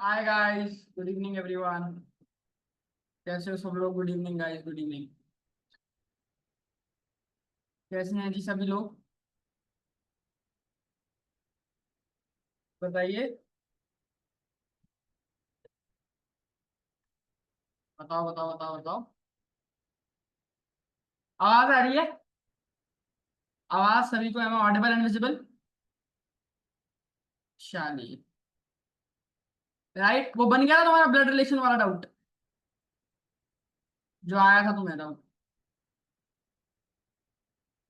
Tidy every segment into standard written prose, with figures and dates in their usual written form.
Hi guys, good evening everyone. कैसे हो सब लोग? Good evening guys, good evening. कैसे हैं जी सभी लोग? बताइए। बताओ बताओ बताओ बताओ। आवाज आ रही है? आवाज सभी को? Am audible and visible? चलिए। राइट, वो बन गया ना तुम्हारा ब्लड रिलेशन वाला डाउट जो आया था तुम्हें डाउट?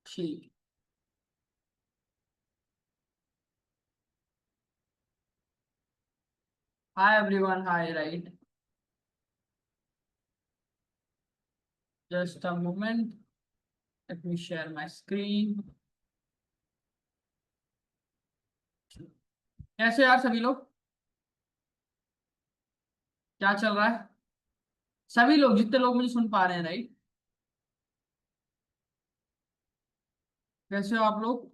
ठीक। Hi everyone, hi. Right, just a moment, let me share my screen. कैसे हो यार सभी लोग? क्या चल रहा है? सभी लोग, जितने लोग मुझे सुन पा रहे हैं, राइट? कैसे हो आप लोग?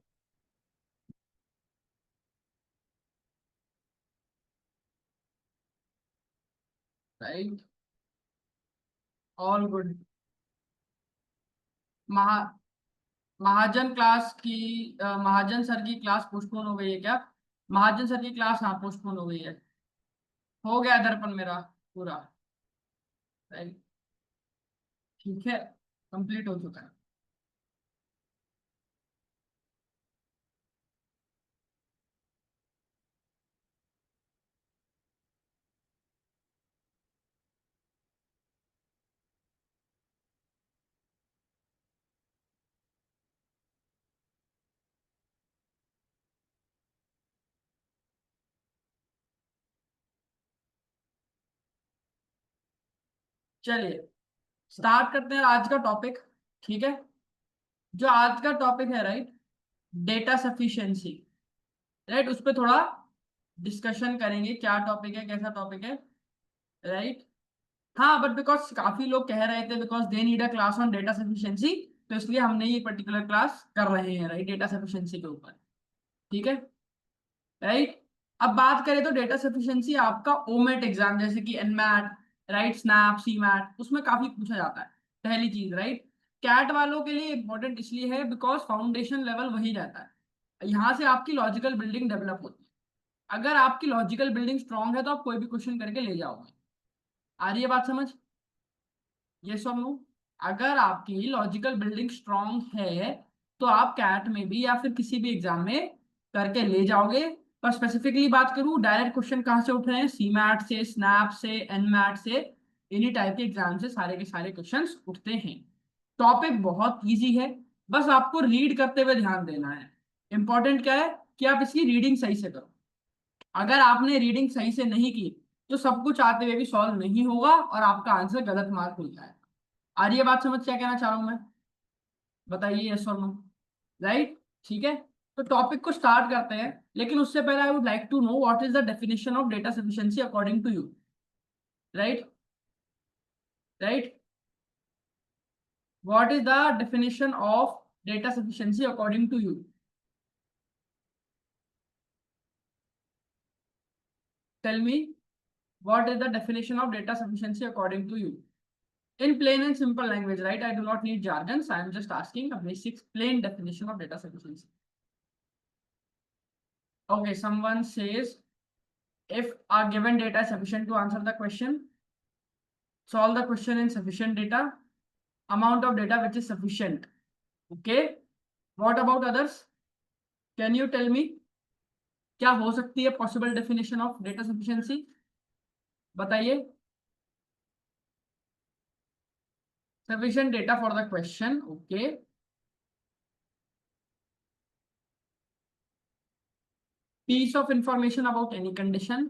Right, all good. महा महाजन क्लास की महाजन सर की क्लास पोस्टपोन हो गई है क्या? महाजन सर की क्लास, हाँ, पोस्टपोन हो गई है। हो गया दर्पण मेरा पूरा। Right, ठीक है, कंप्लीट हो चुका है। चलिए, स्टार्ट करते हैं आज का टॉपिक। ठीक है, जो आज का टॉपिक है, राइट, डेटा सफिशिएंसी। राइट, उस पर थोड़ा डिस्कशन करेंगे, क्या टॉपिक है, कैसा टॉपिक है। राइट। हाँ, बट बिकॉज काफी लोग कह रहे थे because they need a class on data sufficiency, तो इसलिए हमने ये पर्टिकुलर क्लास कर रहे हैं, राइट, डेटा सफिशिएंसी के ऊपर। ठीक है, राइट। अब बात करें तो डेटा सफिशिएंसी आपका ओमेट एग्जाम जैसे कि एनमैट, राइट, स्नैप, सी मैट, उसमें काफी पूछा जाता है। पहली चीज, राइट। कैट वालों के लिए इंपॉर्टेंट इसलिए है बिकॉज फाउंडेशन लेवल वही रहता है, यहाँ से आपकी लॉजिकल बिल्डिंग डेवलप होती है। अगर आपकी लॉजिकल बिल्डिंग स्ट्रांग है तो आप कोई भी क्वेश्चन करके ले जाओगे। आ रही है बात समझ? ये सब नो। अगर आपकी लॉजिकल बिल्डिंग स्ट्रांग है तो आप कैट में भी या फिर किसी भी एग्जाम में करके ले जाओगे। पर स्पेसिफिकली बात करूं, डायरेक्ट क्वेश्चन कहाँ से उठ रहे हैं? सी मैट से, स्नैप से, एन मैट से, इन्हीं टाइप के एग्जाम से सारे के सारे क्वेश्चंस उठते हैं। टॉपिक बहुत इजी है, बस आपको रीड करते हुए ध्यान देना है। इंपॉर्टेंट क्या है कि आप इसकी रीडिंग सही से करो। अगर आपने रीडिंग सही से नहीं की तो सब कुछ आते हुए भी सॉल्व नहीं होगा और आपका आंसर गलत मार्क मिल जाएगा। आ रही है बात समझ? क्या कहना चाह रहा हूं मैं? बताइए, यस और नो। राइट, ठीक है। तो टॉपिक को स्टार्ट करते हैं, लेकिन उससे पहले I would like to know what is the definition of data sufficiency according to you. Right, right. What is the definition of data sufficiency according to you? Tell me, what is the definition of data sufficiency according to you? In plain and simple language, right? I do not need jargons. I am just asking a basic plain definition of data sufficiency. Okay, someone says if a given data is sufficient to answer the question, solve the question in sufficient data, amount of data which is sufficient. Okay. What about others? Can you tell me क्या हो सकती है possible definition of data sufficiency? बताइए। Sufficient data for the question. Okay. Piece of information about any condition.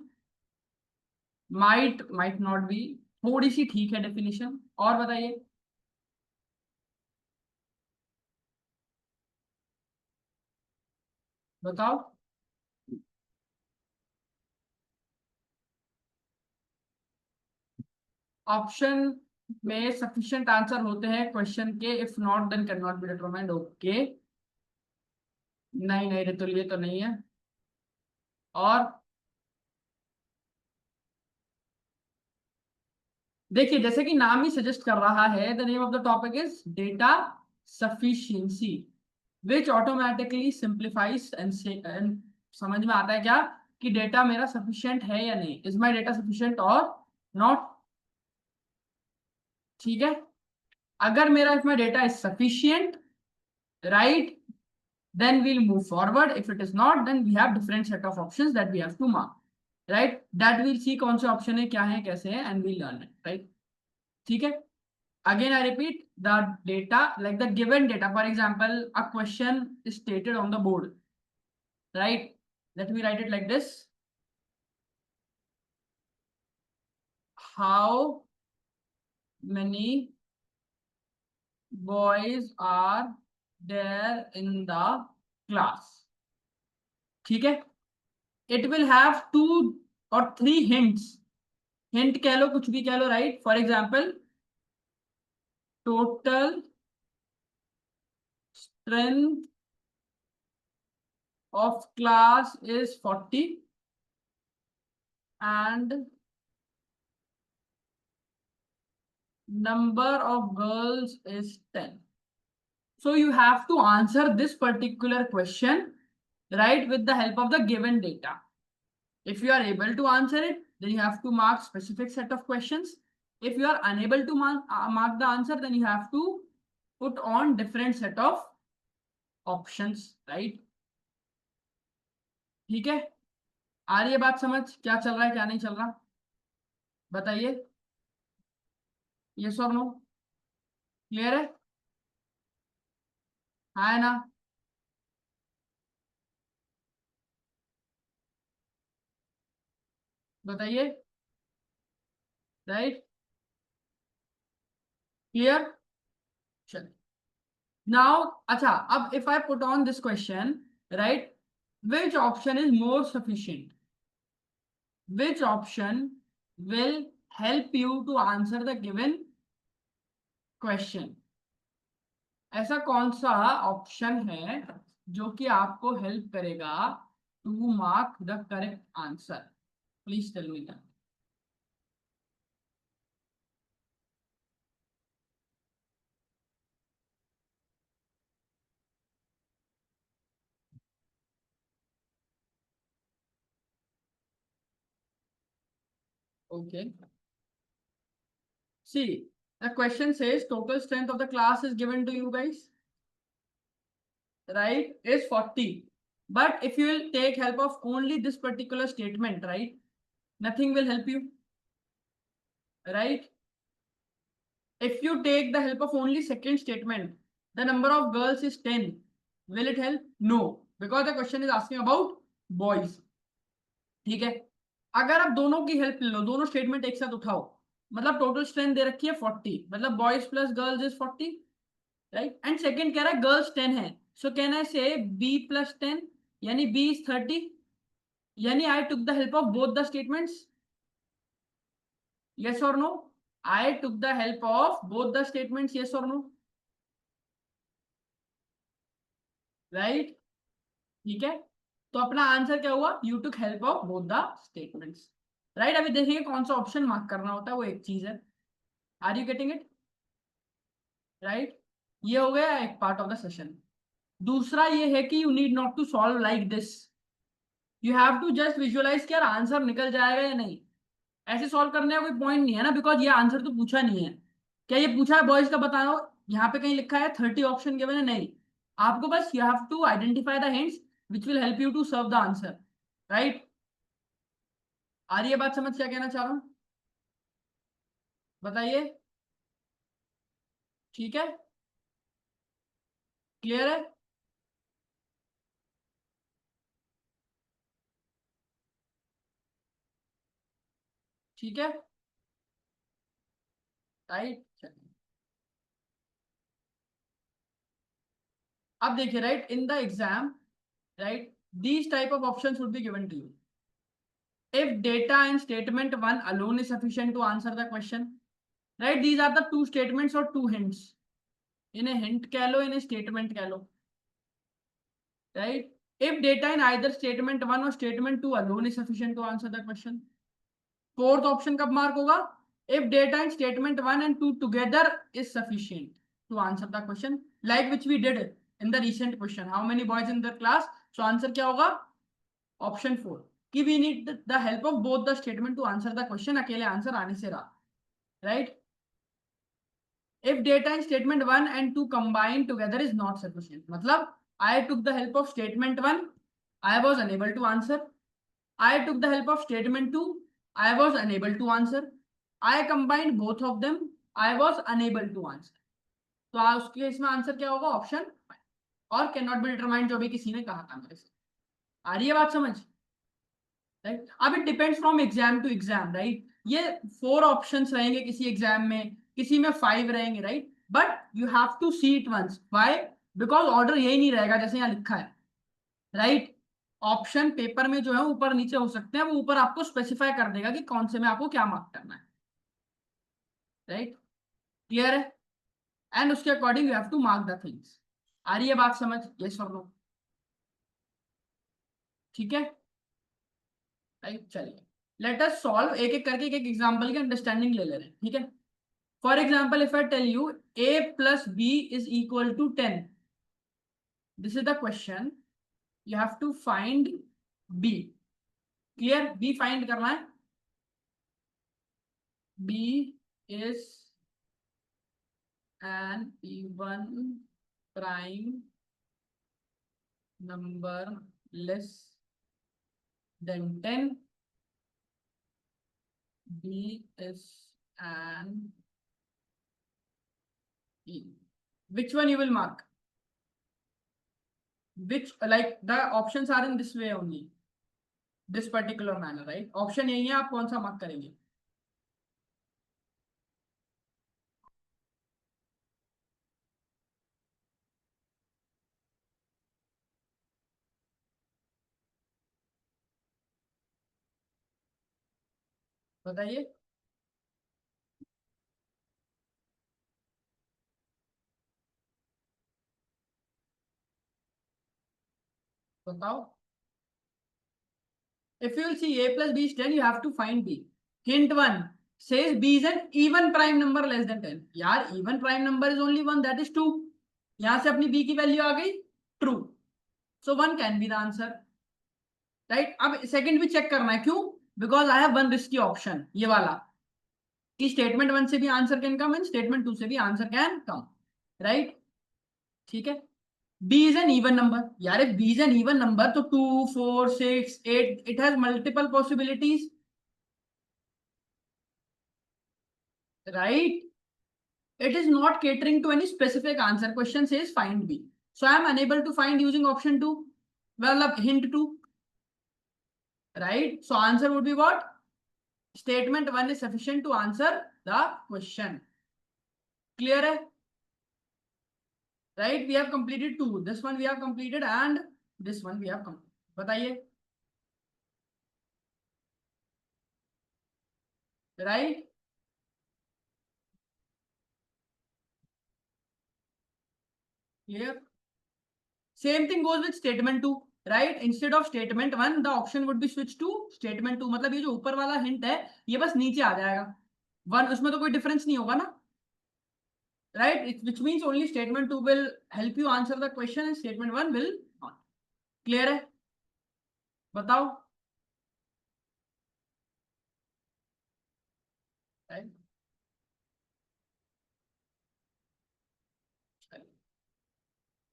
Might not be, थोड़ी सी ठीक है definition. और बताइए। बताओ। ऑप्शन में सफिशिएंट आंसर होते हैं क्वेश्चन के, if not then can not be determined. Okay. नहीं नहीं ऋतुल, ये तो नहीं है। और देखिए जैसे कि नाम ही सजेस्ट कर रहा है, the name of the topic is data sufficiency, which automatically simplifies and समझ में आता है क्या कि डेटा मेरा सफिशिएंट है या नहीं, इज माई डेटा सफिशिएंट और नॉट। ठीक है, अगर मेरा if my data is sufficient, right, then we'll move forward. If it is not, then we have different set of options that we have to mark, right? That we'll see कौन से option है, क्या है, कैसे है, and we'll learn it, right? ठीक है, again I repeat, the data, like the given data, for example a question is stated on the board, right? Let me write it like this: how many boys are there in the class? ठीक है, it will have 2 or 3 hints, hint कह लो, कुछ भी कह लो, right? For example total strength of class is 40 and number of girls is 10. So you have to answer this particular question, right, with the help of the given data. If you are able to answer it, then you have to mark specific set of questions. If you are unable to mark the answer, then you have to put on different set of options, right? ठीक है, आ रही है बात समझ, क्या चल रहा है क्या नहीं चल रहा, बताइए, यस और नो, क्लियर है? हाँ है ना? बताइए, राइट, क्लियर, चल। नाउ अच्छा, अब if I put on this question, right, which option is more sufficient, which option will help you to answer the given question, ऐसा कौन सा ऑप्शन है जो कि आपको हेल्प करेगा to mark the correct answer? Please tell me that. Okay, see, the question says total strength of the class is given to you guys, right, is 40. But if you will take help of only this particular statement, right, nothing will help you, right? If you take the help of only second statement, the number of girls is 10. Will it help? No, because the question is asking about boys. ठीक है, अगर आप दोनों की help ले लो, दोनों statement एक साथ उठाओ, मतलब टोटल स्ट्रेंथ दे रखी है 40, मतलब boys plus girls is 40, right, and second कह रहा है गर्ल्स 10 है, सो कैन आई से बी प्लस 10, यानी बी इज 30, यानी I took the help of both the statements, yes और no? I took the help of both the statements, yes और no, right? ठीक है, तो अपना आंसर क्या हुआ? You took help of both the statements, right? अभी देखेंगे कौन सा ऑप्शन मार्क करना होता है, वो एक चीज है। Are you getting it? Right, ये हो गया एक पार्ट ऑफ द सेशन। दूसरा ये है कि you need not to solve like this, you have to just visualise कि यार आंसर निकल जाएगा या नहीं। ऐसे सॉल्व करने का कोई पॉइंट नहीं है ना, बिकॉज ये आंसर तो पूछा नहीं है। क्या ये पूछा है बॉयज का? बताओ, यहाँ पे कहीं लिखा है 30 ऑप्शन गिवन है? नहीं, आपको बस you have to identify the hints which will help you to solve the answer, right? आ रही है बात समझ, क्या कहना चाह रहा हूँ, बताइए? ठीक है, क्लियर है? ठीक है, राइट। अब देखिए, right, in the exam, right, these type of options would be given to you if data and statement 1 alone is sufficient to answer the question, right? These are the two statements or two hints, इन्हें hint कह लो, इन्हें statement कह लो, right? If data in either statement 1 or statement 2 alone is sufficient to answer the question, fourth option कब mark होगा? if data in statement 1 and 2 together is sufficient to answer the question, like which we did in the recent question, how many boys in the class? So answer क्या होगा? Option 4 कि we need the help of both the statement to answer the question. अकेले answer आने से रहा, right? If data in statement 1 and 2 combined together is not sufficient, मतलब I took the help of statement 1, I was unable to answer. I took the help of statement 2, I was unable to answer. I combined both of them, I was unable to answer. तो उसके इसमें answer क्या होगा? Option और can not be determined, जो भी किसी ने कहा था मेरे से। आ रही है बात समझ? राइट, अब it depends from exam to exam, right. ये 4 ऑप्शंस रहेंगे किसी एग्जाम में, किसी में 5 रहेंगे, right. But you have to see it once, why? Because order यही नहीं रहेगा जैसे यहाँ लिखा है, राइट। ऑप्शन पेपर में जो है ऊपर नीचे हो सकते हैं, वो ऊपर आपको स्पेसिफाई कर देगा कि कौन से में आपको क्या मार्क करना है, राइट। क्लियर है? एंड उसके according you have to mark the things. आ रही है बात समझ? यस और नो? ठीक है, राइट। चलिए लेट अस सॉल्व एक एक करके, एक एग्जांपल की अंडरस्टैंडिंग ले रहे हैं, ठीक है। For example if I tell you a plus b is equal to 10, this is the question, you have to find b। Clear? b find करना है। b is an even prime number less than 10, b is an e, which one you will mark? Which, like the options are in this way only, this particular manner, right? Option यही है, आप कौन सा mark करेंगे? बताइए। बताओ। If you will see a plus b is 10, you have to find b. Hint 1 says b is an even prime number less than 10. यार even prime number is only one, that is 2. यहां से अपनी b की value आ गई true, so 1 can be the answer, right. अब second भी check करना है, क्यों? Because I have one risky option, ये वाला, कि स्टेटमेंट 1 से भी answer can come and statement 2 से भी आंसर कैन कम, राइट। ठीक है। b is an even number, यार if b is an even number तो 2 4 6 8 it has multiple possibilities, right? It is not catering to any specific answer. Question says find b, so I am unable to find using option 2, well hint 2, right? So answer would be what? Statement 1 is sufficient to answer the question. Clear hai? Right, we have completed 2, this one we have completed and this one we have completed. बताइए, right? Clear? Same thing goes with statement 2, right? Instead of statement 1 the option would be switched to statement 2, मतलब ये जो ऊपर वाला hint है ये बस नीचे आ जाएगा, 1 उसमें तो कोई डिफरेंस नहीं होगा ना, right? Which means only statement 2 will help you answer the question and statement 1 will not. Clear है? बताओ, right?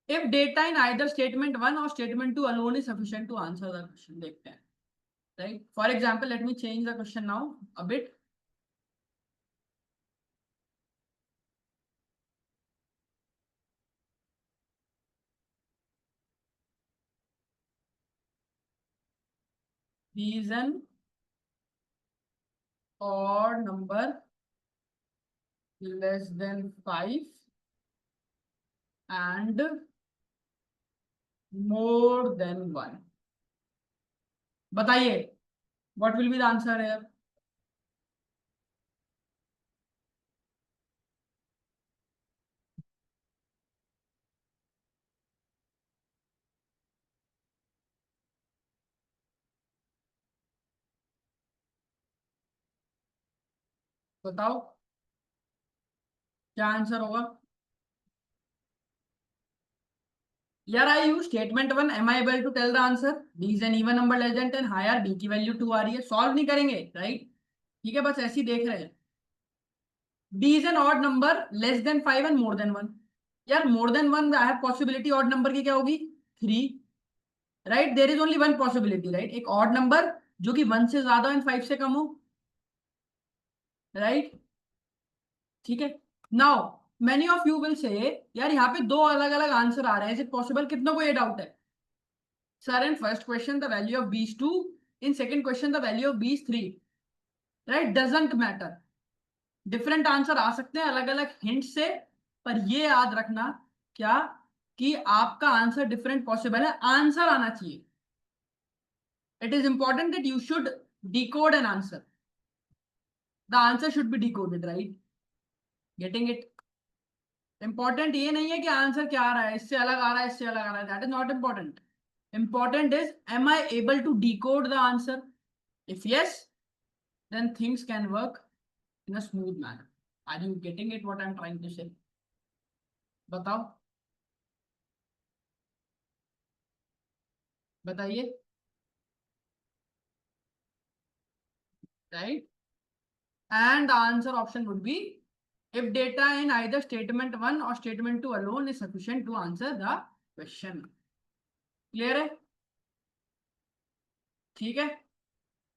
If data in either statement 1 or statement 2 alone is sufficient to answer the question, देखते हैं, right? For example, let me change the question now a bit. B is an odd number less than 5 and more than 1. बताइए, what will be the answer here? बताओ क्या answer होगा। यार I use statement one, am I able to tell the answer, B is an even number less than 10, हाँ यार b की value 2 आ रही है, सॉल्व नहीं करेंगे राइट। ठीक है, बस ऐसे ही देख रहे हैं। B is an odd number less than 5 and more than 1। यार more than 1 I have possibility odd number की क्या होगी, 3। Right, there is only one possibility right, एक ऑड नंबर जो कि 1 से ज्यादा एंड 5 से कम हो। राइट, ठीक है। Now many of you will say यार यहाँ पे दो अलग अलग आंसर आ रहे हैं, इज इट पॉसिबल, कितना को ये डाउट है। Sir in first question the value of B is 2, in second question the value of B is 3। Right, doesn't matter, different answer आ सकते हैं अलग अलग हिंट से, पर ये याद रखना क्या, कि आपका आंसर डिफरेंट पॉसिबल है, आंसर आना चाहिए। It is important that you should decode an answer, the answer should be decoded right, getting it. Important ये नहीं है कि आंसर क्या आ रहा है, इससे अलग आ रहा है, इससे अलग आ रहा है, that is not important. Important is am I able to decode the answer, if yes then things can work in a smooth manner. Are you getting it what I'm trying to say? बताओ, बताइए। Right, and the answer option would be if data in either statement 1 or statement 2 alone is sufficient to answer the question. Clear है, ठीक है,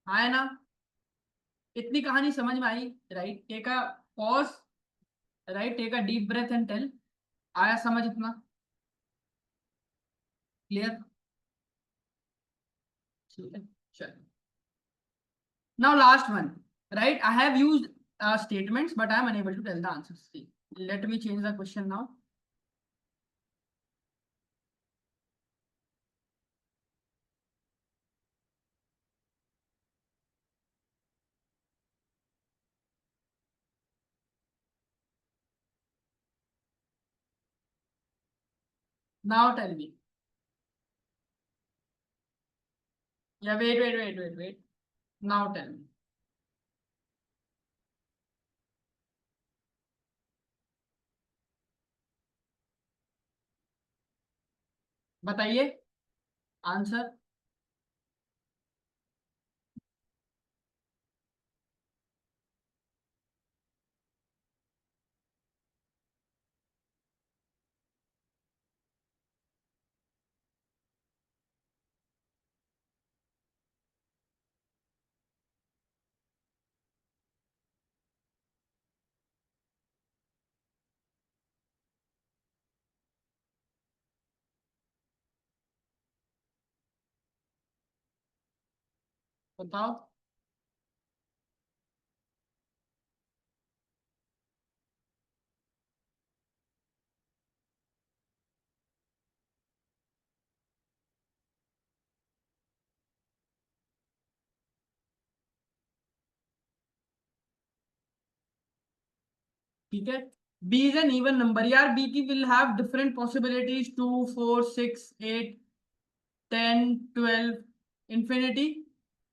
हाँ है ना। इतनी कहानी समझ में आई right, take a pause, right, take a deep breath and tell, आया समझ इतना, क्लियर, ठीक है, चलो। Now last one, right? I have used statements, but I am unable to tell the answers. See, let me change the question now. Now tell me. Yeah, wait. Now tell me. बताइए answer. बताओ, ठीक है। B is an even number, यार b की will have different possibilities, 2 4 6 8 10 12 infinity.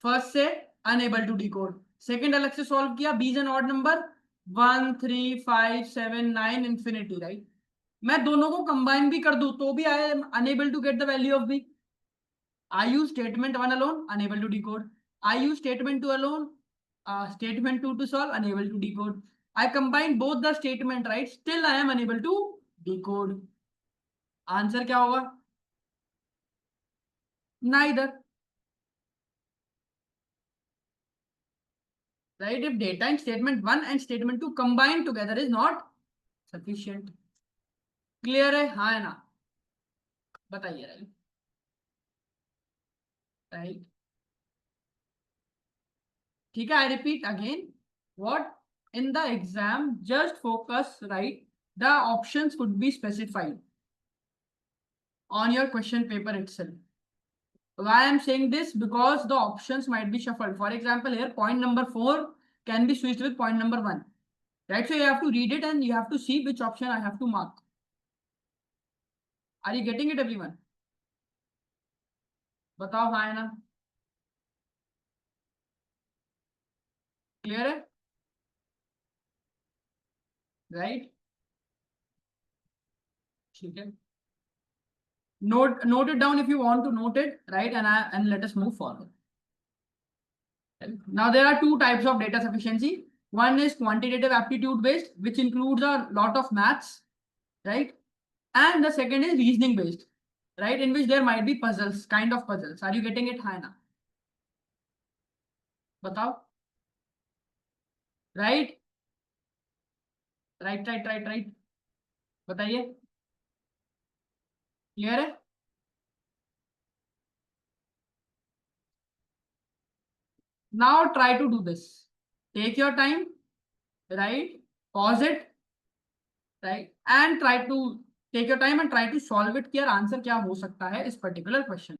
First से unable to decode, second अलग से solve किया, b is an odd number, 1 3 5 7 9 infinity right. मैं दोनों को कंबाइन भी कर दूं तो भी I am unable to get the value of b. I use statement one alone unable to decode, I use statement two alone, statement two solve unable to decode, I combine both the statement right, still I am unable to decode. Answer क्या होगा, ना इधर, right, if data in statement 1 and statement 2 combined together is not sufficient। Clear है, हाँ है ना, बताइए right. Right, ठीक है, I repeat again, what, in the exam just focus right, the options could be specified on your question paper itself. Why I am saying this, because the options might be shuffled. For example, here point number 4 can be switched with point number 1, right? So you have to read it and you have to see which option I have to mark. Are you getting it everyone? बताओ हाँ है ना, clear है। Right, ठीक है, note it down if you want to note it, right? And let us move forward. Now there are two types of data sufficiency. One is quantitative aptitude based, which includes a lot of maths, right? And the second is reasoning based, right? In which there might be puzzles, kind of puzzles. Are you getting it, Hannah? बताओ. Right, right. बताइए. Clear है? Now try to do this. Take your time, right? Pause it, right? And try to take your time and try to solve it. कि यार answer क्या हो सकता है इस पर्टिकुलर क्वेश्चन.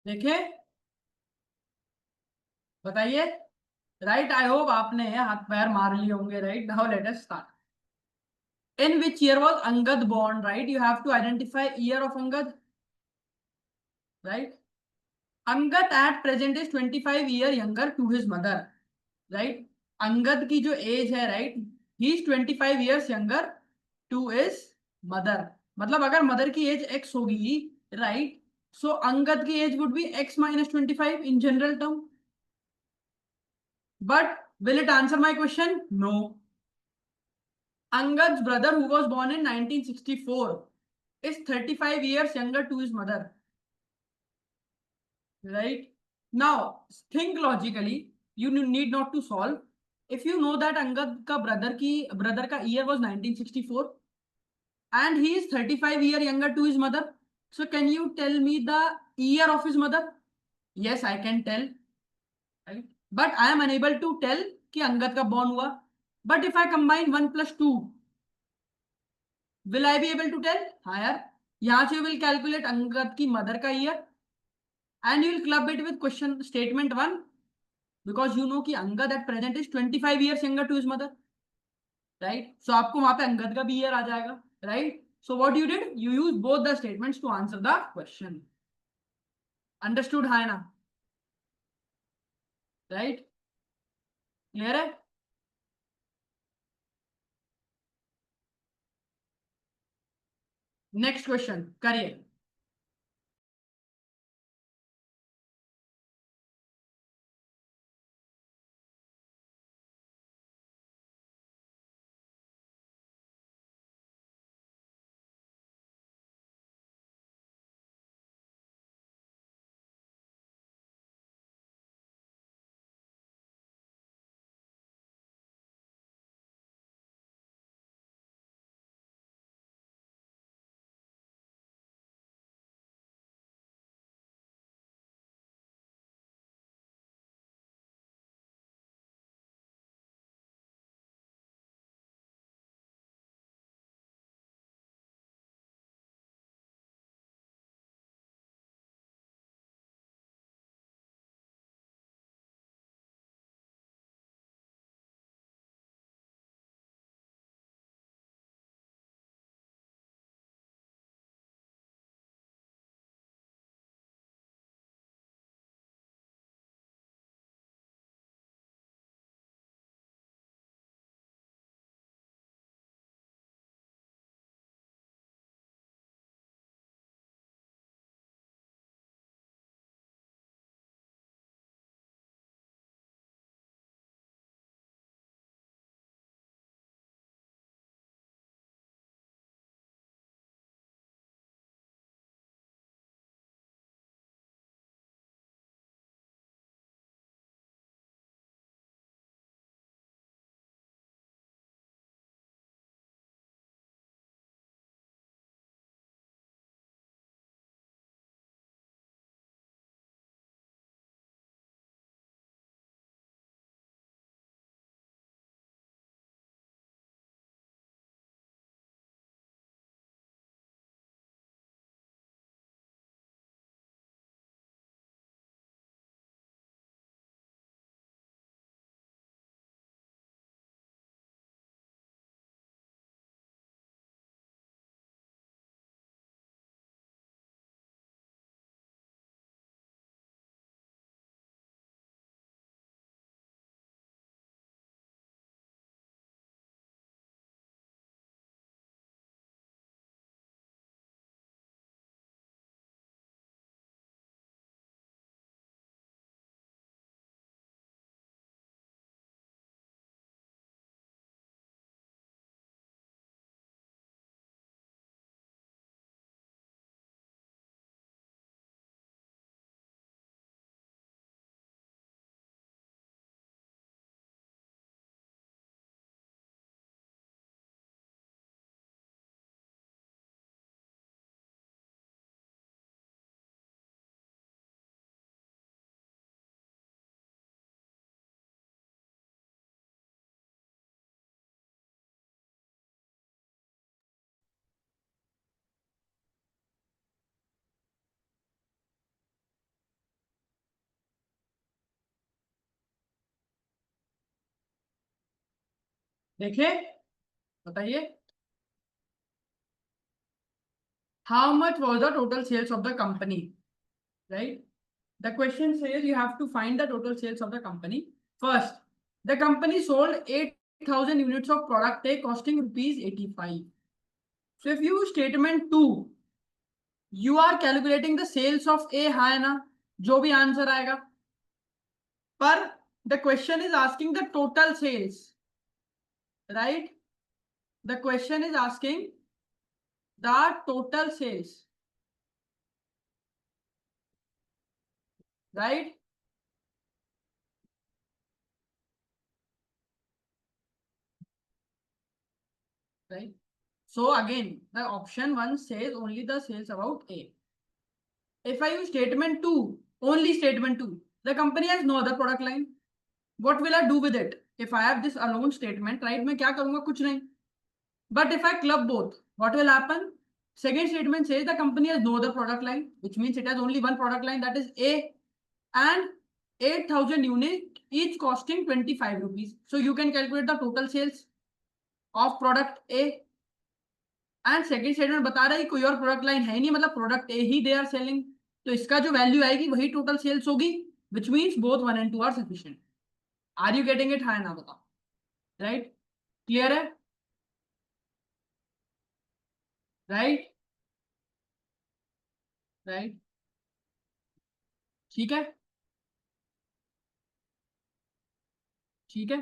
देखिए, बताइए. राइट, आई होप आपने हाथ पैर मार लिए होंगे. Right, now let us start. In which year was Angad born? Right, you have to identify year of Angad. Right, Angad at present is 25 year younger to his mother. Right, Angad की जो as है, right, he is 25 years younger to his mother. मतलब अगर mother की as x होगी, right, so Angad की as would be x minus 25 in general term. But will it answer my question? No. Angad's brother, who was born in 1964, is 35 years younger to his mother. Right? Now, think logically. You need not to solve. If you know that Angad ka brother ka year was 1964 and he is 35 year younger to his mother. So can you tell me the year of his mother? Yes, I can tell. Right? But I am unable to tell कि Angad का born हुआ. But if I combine 1 plus 2, will I be able to tell? हाँ यार, यहाँ से you will calculate Angad की mother का year and you will club it with question statement 1 because you know कि Angad at present is 25 years younger to his mother. Right? So आपको वहां पे Angad का भी year आ जाएगा. Right? So what you did? You used both the statements to answer the question. Understood है ना? Right? Clear है? Next question करिए. देखिए, बताइए, how much was the total sales of the company, right? The question says you have to find the total sales of the company. First, the company sold 8,000 units of product A costing rupees 85. So if you statement 2, you are calculating the sales of A, है ना, जो भी answer आएगा, पर the question is asking the total sales, right? The question is asking the total sales, right? Right. So again, the option 1 says only the sales about A. If I use statement 2, only statement 2, the company has no other product line. What will I do with it? If I have this alone statement, right, मैं क्या करूंगा? कुछ नहीं. But if I club both, what will happen? Second statement says the company has no other product line, which means it has only one product line, that is A, and 8,000 unit, each costing 25 rupees. So you can calculate the total sales of product A. And second statement बता रहा है कोई और product line है नहीं, मतलब product A ही they are selling, तो इसका जो वैल्यू आएगी वही टोटल सेल्स होगी, which means both 1 and 2 are sufficient. Are you getting it? हाँ ना, बताओ. राइट? क्लियर है? राइट? राइट? ठीक है. ठीक है.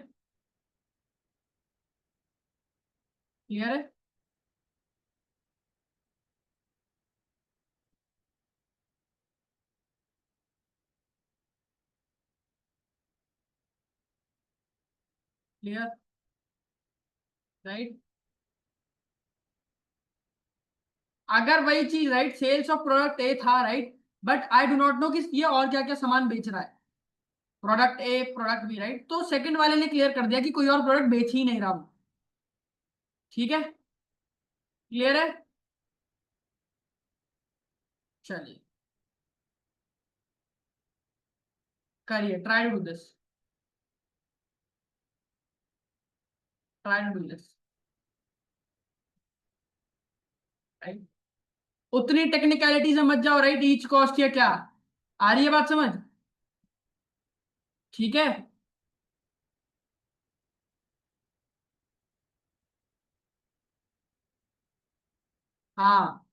क्लियर है? क्लियर? राइट? अगर वही चीज, right, sales of product A था, right, but I do not know कि ये और क्या क्या सामान बेच रहा है, product A, product B, right, तो सेकंड वाले ने क्लियर कर दिया कि कोई और प्रोडक्ट बेच ही नहीं रहा वो. ठीक है? क्लियर है? चलिए, करिए, try to do this. Try to do this. Right? उतनी टेक्निकलिटी समझ जाओ, राइट, ईच कॉस्ट या क्या, आ रही है बात समझ? ठीक है. हाँ.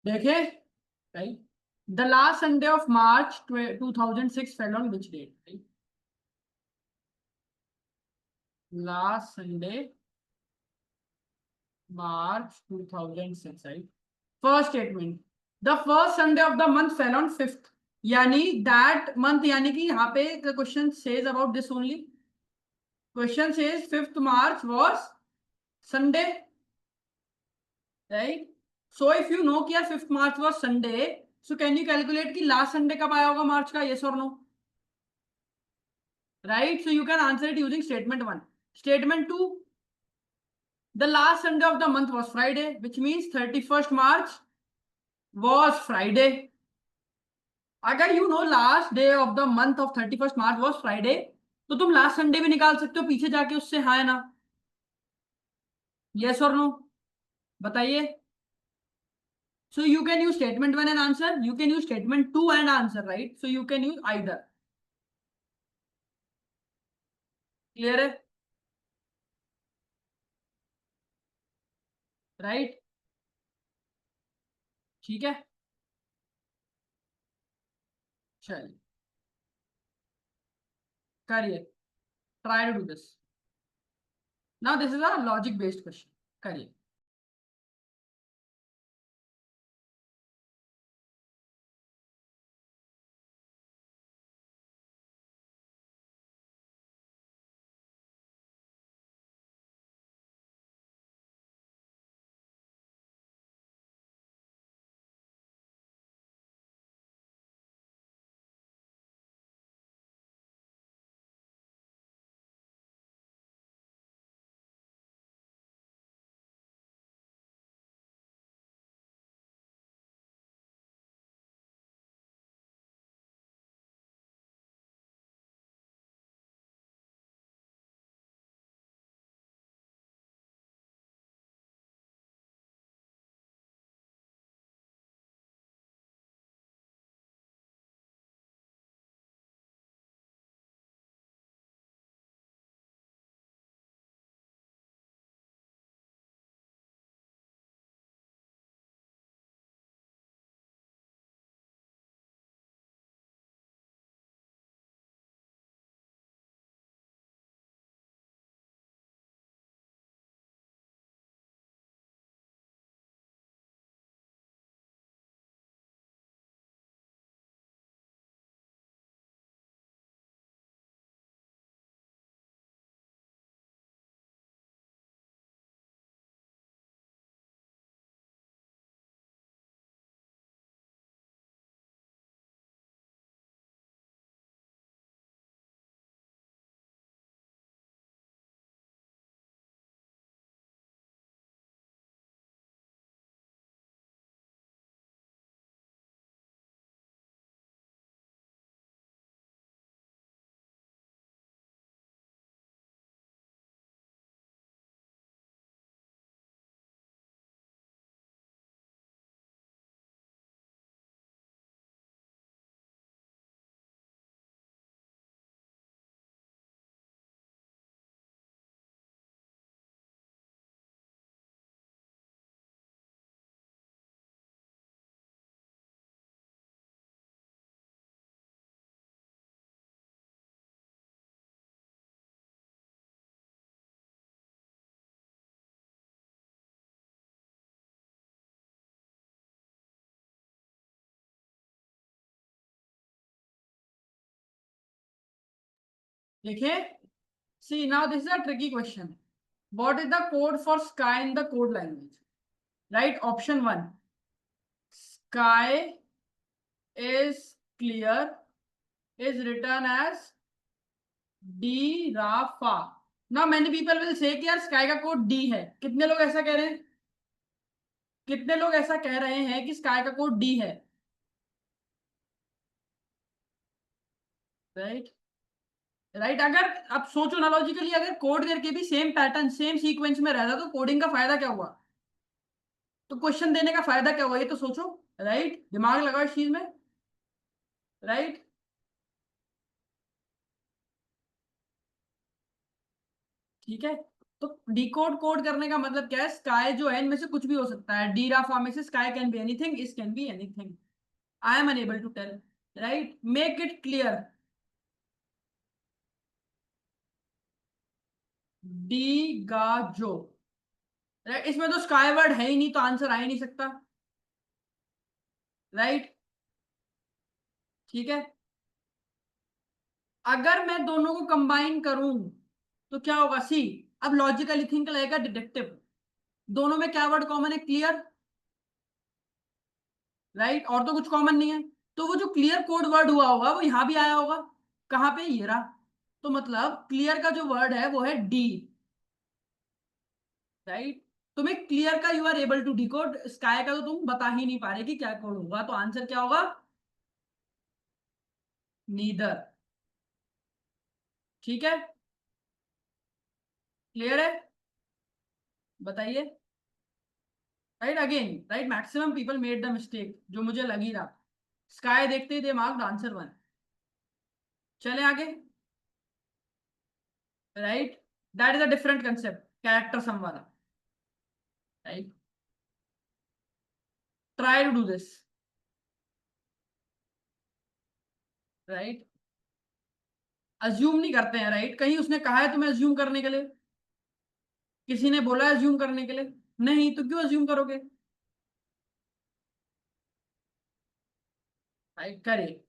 देखे, right, the last Sunday of March 2006 fell on which date, right, last Sunday March 2006, right. First statement, the first Sunday of the month fell on fifth, यानी दैट मंथ, यानी कि यहाँ पे question says about this only, question says 5th March was Sunday, right. So if you know कि यार 5th March was Sunday, so can you calculate कि last Sunday कब आया होगा मार्च का, यस और no, right. So you can answer it using statement one. Statement two, the last Sunday of the month was Friday, which means 31st March was Friday. अगर you know last day of the month of 31st March was Friday, तो तुम last Sunday भी निकाल सकते हो पीछे जाके उससे, हाँ ना, यस और नो, बताइए। So you can use statement one and answer, you can use statement two and answer, right. So you can use either, clear है, राइट, ठीक है, चलिए करिए, try to do this. Now this is a logic based question, करिए। देखिए, see now this is a tricky question. What is the code for sky in the code language? Right, option one, sky is clear is written as D Rafa. Now many people will say कि यार sky का code D है, कितने लोग ऐसा कह रहे हैं, कितने लोग ऐसा कह रहे हैं कि sky का कोड D है, राइट, राइट। अगर आप सोचो ना लॉजिकली, अगर कोड करके भी सेम पैटर्न सेम सीक्वेंस में रहता तो कोडिंग का फायदा क्या हुआ, तो क्वेश्चन देने का फायदा क्या हुआ, ये तो सोचो, राइट, दिमाग लगाओ इस चीज में, राइट, ठीक है। तो डिकोड कोड करने का मतलब क्या है, स्काई जो है इनमें से कुछ भी हो सकता है, डी राफा में से स्काई कैन बी एनीथिंग, इस can be anything, I am unable to tell, right, make it clear. डी गा जो, राइट, इसमें तो स्काई वर्ड है ही नहीं, तो आंसर आ ही नहीं सकता, राइट, ठीक है। अगर मैं दोनों को कंबाइन करूं तो क्या होगा, सी, अब लॉजिकली थिंक लगेगा डिडक्टिव, दोनों में क्या वर्ड कॉमन है, क्लियर, राइट, और तो कुछ कॉमन नहीं है, तो वो जो क्लियर कोड वर्ड हुआ होगा वो यहां भी आया होगा, कहां पे, ये रहा, तो मतलब क्लियर का जो वर्ड है वो है डी, राइट। तुम्हें क्लियर का you are able to decode, sky का तो तुम बता ही नहीं पा रहे कि क्या कोड होगा, तो आंसर क्या होगा, नीदर, ठीक है, क्लियर है, बताइए, right, again, right, maximum people made the mistake, जो मुझे लग ही रहा, स्काई देखते ही दे मार्क्ड आंसर वन, चले आगे, right, that is a different concept, character sum वाला, right, try to do this, right, assume नहीं करते हैं, राइट, कहीं उसने कहा है तुम्हें अज्यूम करने के लिए, किसी ने बोला है अज्यूम करने के लिए, नहीं, तो क्यों अज्यूम करोगे, राइट, करिए।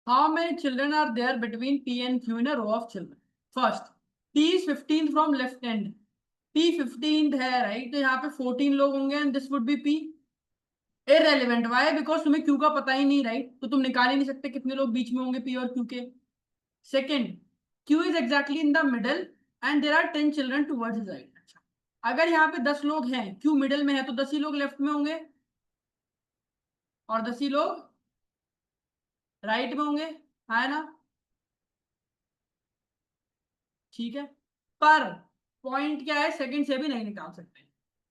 How many children are there between P and Q in a row of children? First, P is 15 from left end. P 15 है, right? तो यहाँ पे 14 लोग होंगे and this would be P. Irrelevant. Why? Because तुम्हें Q का पता ही नहीं, right? तो तुम निकाल ही नहीं सकते कितने लोग बीच में होंगे P और Q के. Second, Q is exactly in the middle and there are 10 children towards his right. अच्छा. अगर यहाँ पे 10 लोग हैं, Q मिडिल में है, तो 10 ही लोग लेफ्ट में होंगे और 10 ही लोग राइट में होंगे, है ना, ठीक है, पर पॉइंट क्या है, सेकंड से भी नहीं निकाल सकते,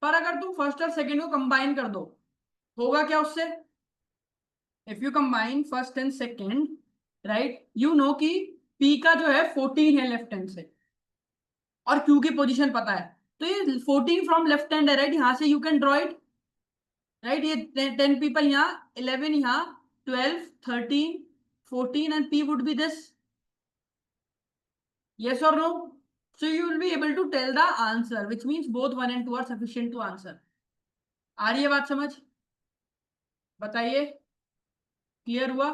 पर अगर तुम फर्स्ट और सेकंड को कंबाइन कर दो, होगा क्या उससे? If you combine first and second, right, you know कि पी का जो है 14 है लेफ्ट हैंड से, और क्यू की पोजीशन पता है, तो ये 14 फ्रॉम लेफ्ट हैंड है, राइट, यहां से you can draw it, right, ये 10 पीपल यहाँ, 11 यहाँ, 12, 13, 14, and P would be this. Yes or no? So you will be able to tell the answer, which means both 1 and 2 are sufficient to answer. आ रही है बात समझ? बताइए, clear हुआ?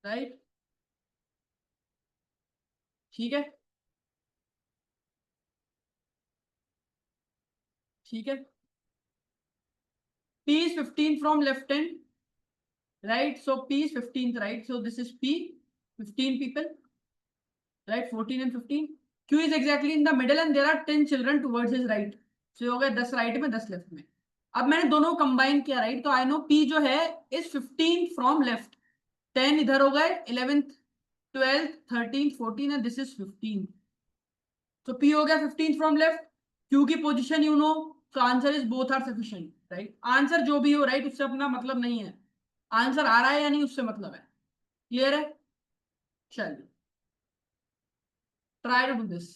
Right, ठीक है, ठीक है. P is 15 from left hand, right? So P is 15th, right? So this is P, 15 people, right? 14 and 15. Q is exactly in the middle and there are 10 children towards his right. So हो गया 10 right में 10 left में. अब मैंने दोनों combine किया, right, तो I know P जो है इज 15 फ्रॉम लेफ्ट, 10 इधर हो गए, 11th, 12th, 13th, 14 and this is 15. तो P हो गया 15 फ्रॉम लेफ्ट. Q की position you know, so answer is both are sufficient, right. Answer जो भी हो, राइट, उससे अपना मतलब नहीं है, आंसर आ रहा है या नहीं उससे मतलब है. क्लियर है? चलिए, ट्राई टू डू दिस.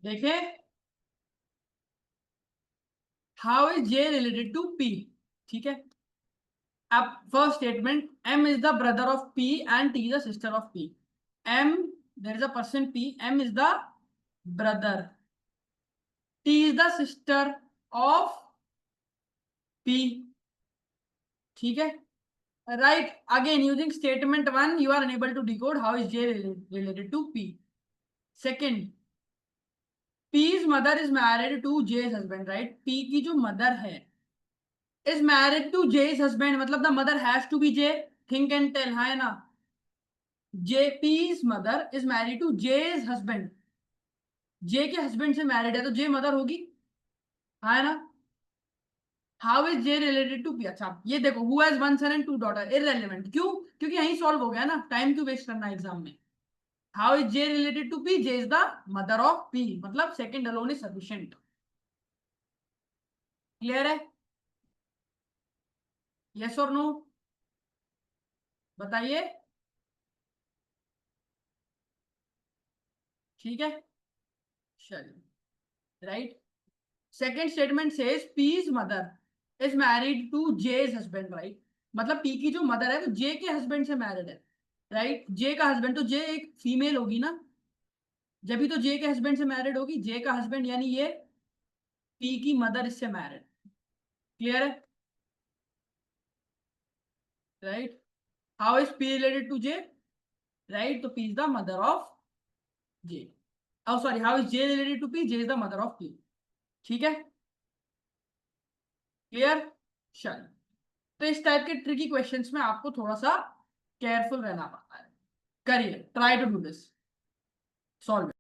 देखे, how is J related to P? ठीक है. अब first statement, M is the brother of P and T is the sister of P. M, there is a person P, M is the brother, T is the sister of P. ठीक है, right. Again, using statement 1, you are unable to decode how is J related to P. Second, P's mother is married to J's husband, right? P की जो mother है is married to J's husband, मतलब the mother has to be J. Think and tell, हाँ है ना? P's mother is married to J's husband. J के husband से married है तो J मदर होगी, हाँ है ना? How is J related to P? अच्छा ये देखो, who has one son and two daughter, irrelevant, क्यों? क्योंकि यही सॉल्व हो गया ना, टाइम क्यों वेस्ट करना एग्जाम में? How is J related to P? J is the mother of P, मतलब second alone is sufficient. Clear है? यस और नो? बताइए। ठीक है, चलिए। Right, second statement says P's mother is married to J's husband, right? मतलब P की जो मदर है वो जे के हस्बैंड से मैरिड है, राइट? जे का हस्बैंड, तो जे एक फीमेल होगी ना, जब भी तो जे के हस्बैंड से मैरिड होगी। जे का हस्बैंड यानी ये पी की मदर इससे मैरिड। क्लियर है? Right, how is P related to J? Right, तो P is the mother of J. oh sorry, how is J related to P? J is the mother of P. ठीक है, clear? चलो, तो इस type के tricky questions में आपको थोड़ा सा केयरफुल रहना पड़ता है। करिए, try to do this, solve.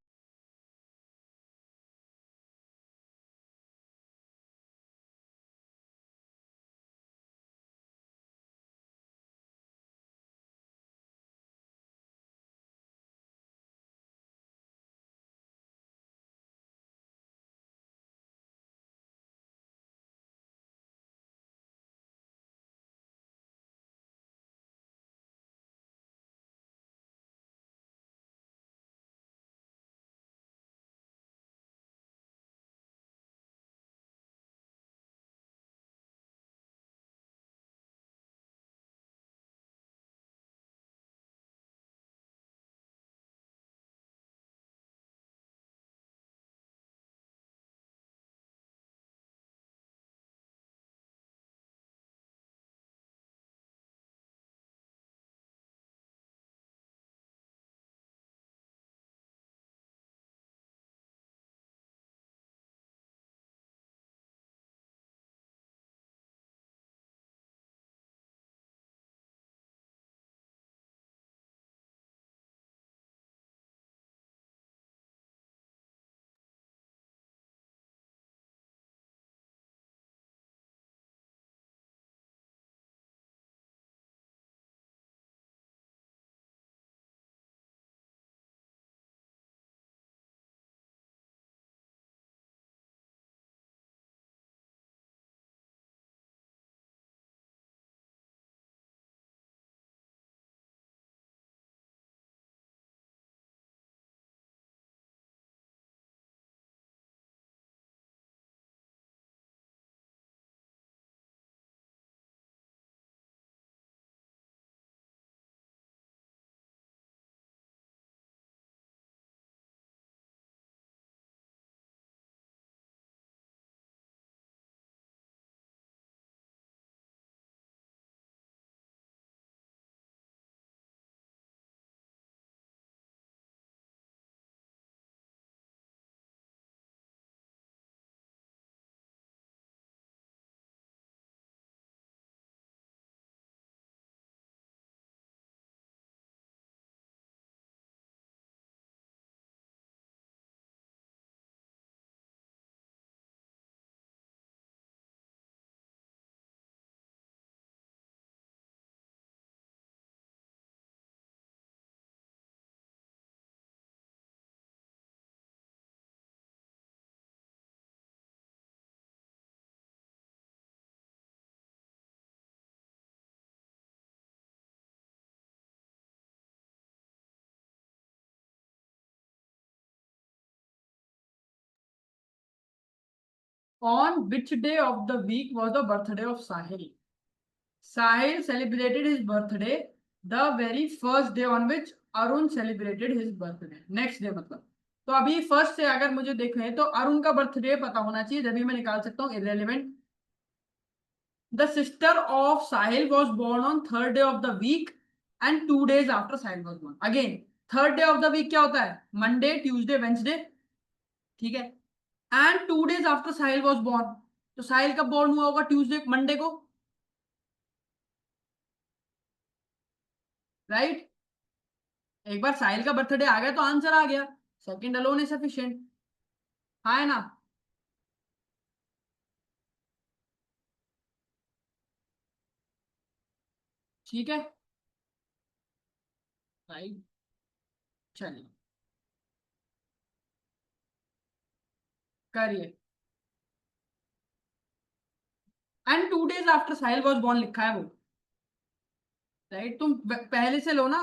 On which day of the week was the birthday of Sahil? Sahil celebrated his birthday the very first day on which Arun celebrated his birthday. Next day मतलब, तो अभी first से अगर मुझे देखें तो अरुण का birthday पता होना चाहिए, जब भी मैं निकाल सकता हूँ irrelevant. The sister of Sahil was born on third day of the week and 2 days after Sahil was born. Again third day of the week क्या होता है? Monday, Tuesday, Wednesday. ठीक है, and 2 days after Sahil was born. तो साहिल कब born हुआ होगा? Tuesday, Monday को, राइट? एक बार साहिल का बर्थडे आ गया तो आंसर आ गया। Second alone is sufficient. हाँ है ना? ठीक है, राइट। चलिए, करिए। And 2 days after Sahil was born लिखा है वो, राइट? तुम पहले से लो ना,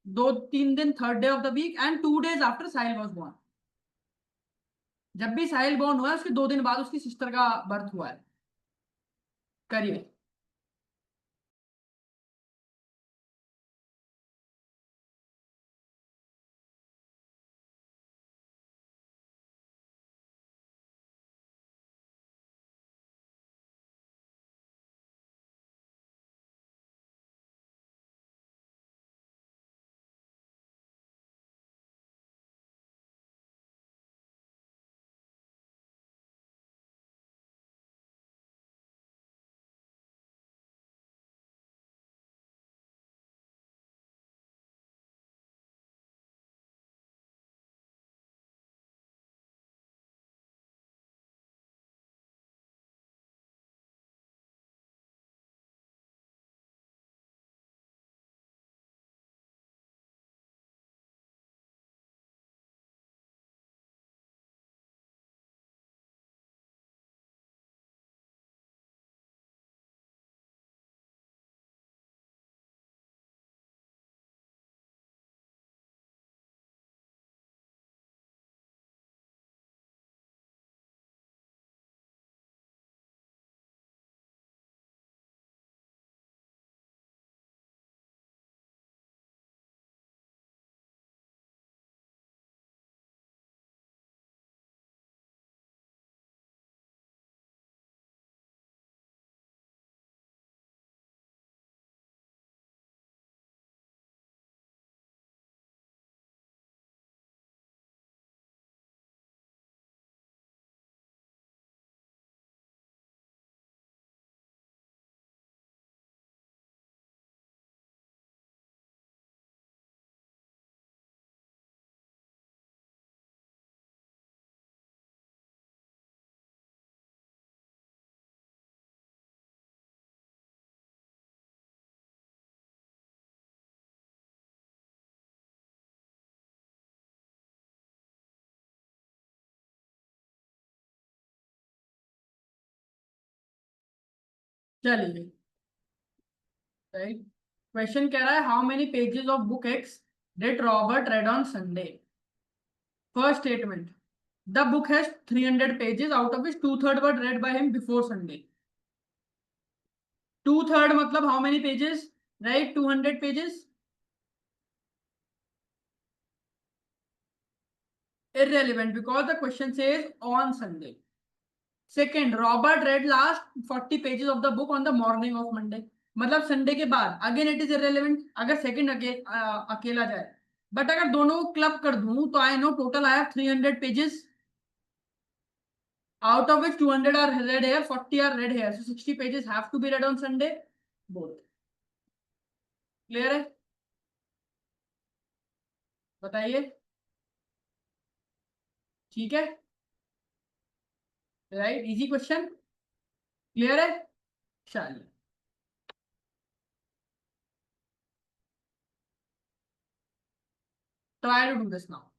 2-3 दिन, third day of the week and 2 days after Sahil was born. जब भी साहिल बॉर्न हुआ है उसके 2 दिन बाद उसकी सिस्टर का बर्थ हुआ है। करिए। चलिए, राइट। क्वेश्चन कह रहा है how many pages of book x did Robert red on Sunday? First statement, the book has 300 pages out of which 2/3 were red by him before Sunday. 2/3 मतलब how many pages? Right, 200 pages. irrelevant because the question says on Sunday. Second, Robert read last 40 pages of the book on the morning of Monday. मतलब Sunday के बाद, again it is irrelevant अगर second अकेला जाए। But अगर दोनों को club कर दूं तो I know total I have 300 pages, out of which 200 are read here, 40 are read here, so 60 pages have to be read on Sunday, both। Clear है? बताइए। ठीक है, राइट, इजी क्वेश्चन। क्लियर है? चलिए, try to do this now.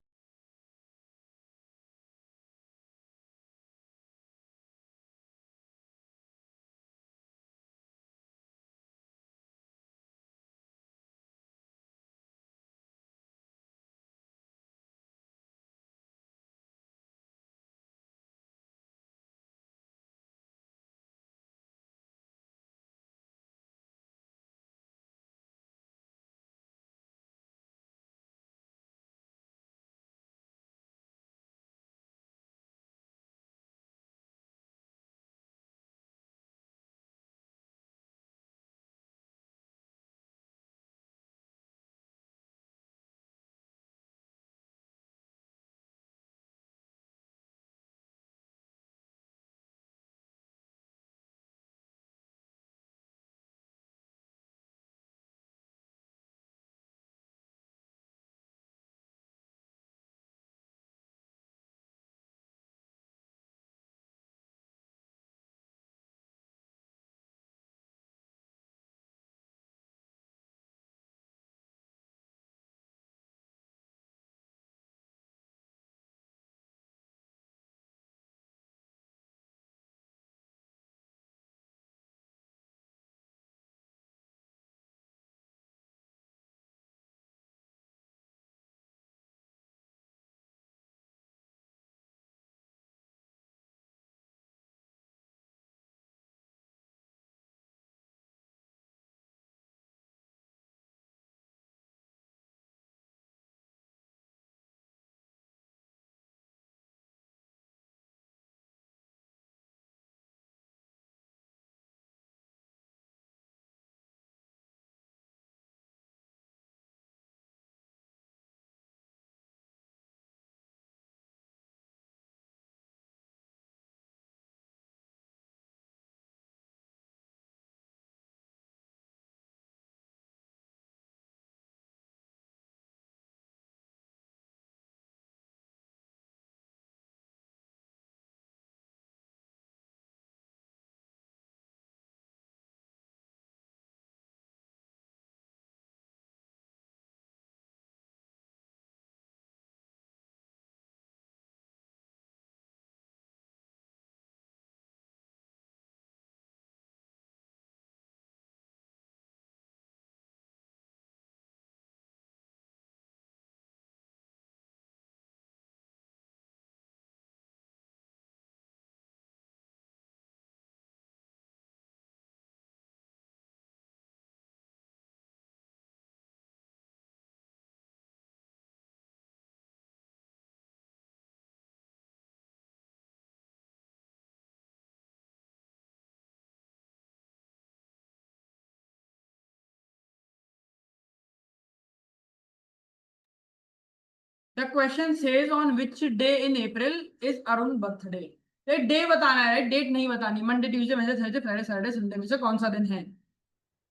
The question says on which day in April is Arun birthday. ये day बताना है, date नहीं बतानी। Monday, Tuesday, Wednesday, Thursday, Friday, Saturday, Sunday में से कौन सा दिन है।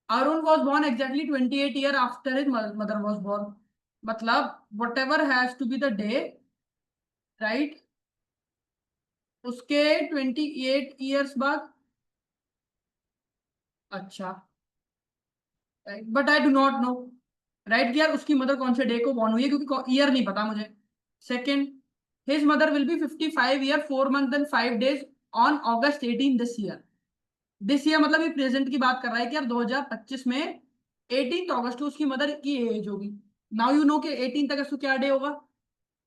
Arun was born exactly 28 year after his mother was born। मतलब whatever has to be the day, right, उसके 28 ईयर्स बाद। अच्छा, but I do not know, right, यार उसकी मदर कौन से डे को बॉर्न हुई है, क्योंकि ईयर नहीं पता मुझे। Second, his mother will be 55 year 4 month and 5 days on August 18 this year. This year मतलब ये प्रेजेंट की बात कर रहा है कि यार 2025 में 18 अगस्त को उसकी मदर की एज होगी। नाउ यू नो कि 18 तक उसको क्या डे होगा,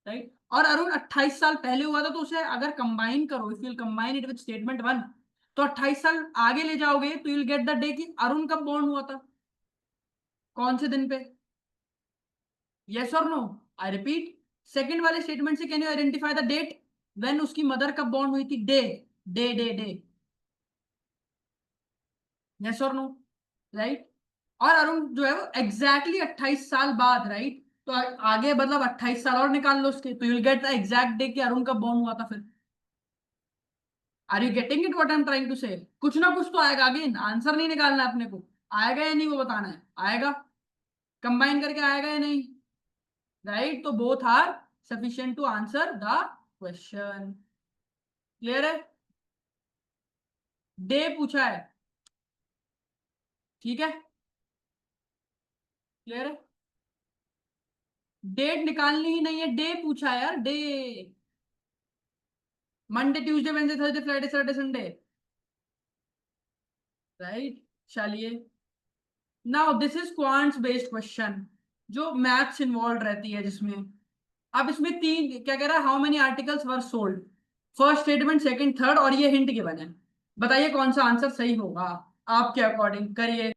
राइट। और अरुण 28 साल पहले हुआ था, तो उसे अगर कंबाइन करो, if you combine it with statement 1, तो 28 साल आगे ले जाओगे तो यूल गेट द डे कि अरुण कब बॉर्न हुआ था, कौन से दिन पे। यस और नो, आई रिपीट, सेकंड वाले स्टेटमेंट से can you identify the date when उसकी मदर कब बॉर्न हुई थी। Day, day day day, yes और नो, राइट। और अरुण जो है वो एग्जैक्टली 28 साल बाद, राइट, तो आगे मतलब 28 साल और निकाल लो उसके, तो you'll get the exact day कि अरुण कब बॉर्न हुआ था फिर। Are you getting it what I am trying to say. कुछ ना कुछ तो आएगा, अगेन आंसर नहीं निकालना है अपने को, आएगा या नहीं वो बताना है, आएगा, कंबाइन करके आएगा या नहीं, राइट। तो both are sufficient to answer the question. Clear है, डे पूछा है, ठीक है, क्लियर है। डेट निकालनी ही नहीं है, डे पूछा है यार, day. Monday, Tuesday, Wednesday, Thursday, Friday, Saturday, Sunday, right. चलिए, now this is quants based question, जो मैथ्स इन्वॉल्व रहती है जिसमें। अब इसमें तीन क्या कह रहा है, how many articles were sold, first statement, second, third, और ये हिंट गिवन है। बताइए कौन सा आंसर सही होगा आपके अकॉर्डिंग, करिए।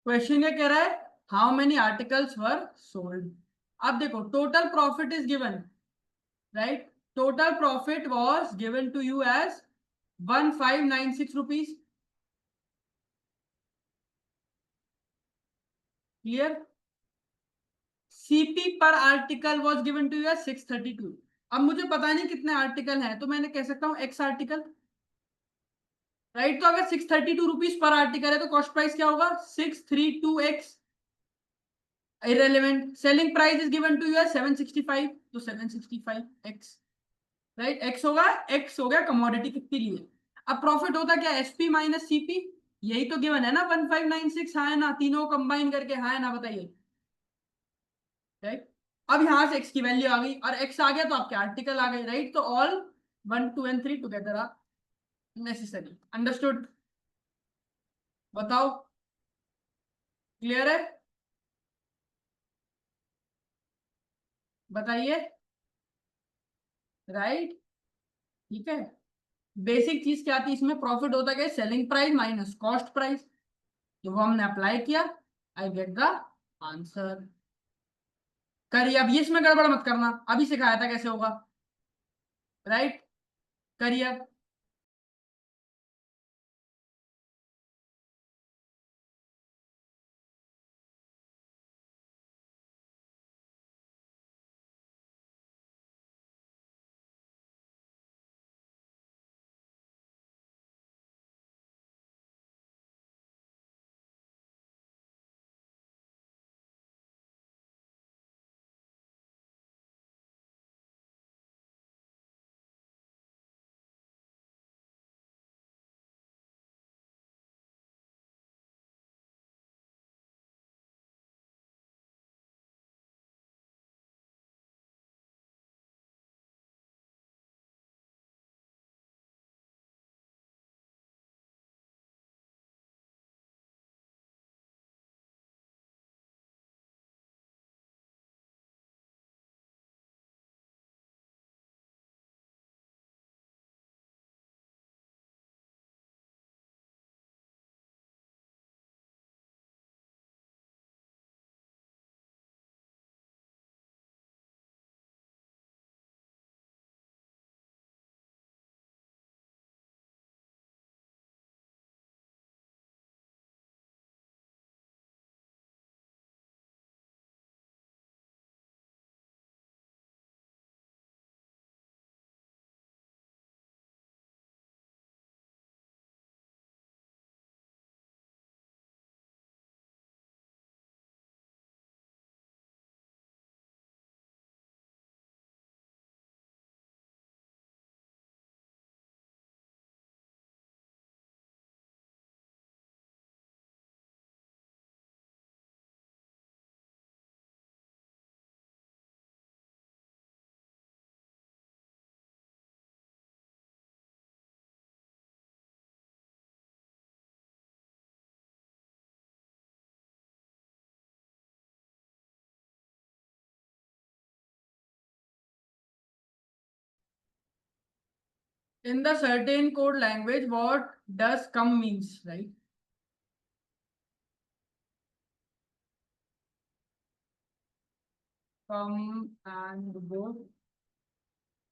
क्वेश्चन क्या कह रहा है, how many articles were sold. अब देखो, total profit is given, right. Total profit was given to you as 1596 rupees, clear. CP पर article was given to you as 632। अब मुझे पता नहीं कितने आर्टिकल हैं, तो मैंने कह सकता हूं एक्स आर्टिकल, राइट। तो अगर 632 रुपीज पर आर्टिकल है तो कॉस्ट प्राइस क्या होगा? 632x। irrelevant. Selling price is given to you है 765, तो 765x। राइट, x हो गया कमोडिटी कितनी ली है। अब प्रॉफिट होता क्या? SP minus CP. यही तो गिवन है ना 1596, हाँ है ना? तीनों कंबाइन करके, हाँ है ना? बताइए। राइट। अब यहां से x की वैल्यू आ गई और x आ गया तो आपके आर्टिकल आ गए। राइट, तो all 1 2 and 3 together are necessary. Understood? बताओ, क्लियर है? बताइए। राइट, ठीक है। बेसिक चीज क्या थी इसमें? प्रॉफिट होता क्या? Selling price minus cost price. तो वो हमने अप्लाई किया, आई गेट द आंसर। करिए। अब ये इसमें गड़बड़ मत करना, अभी सिखाया था कैसे होगा। राइट, करिए अब। In the certain code language what does come means? Right, come and go.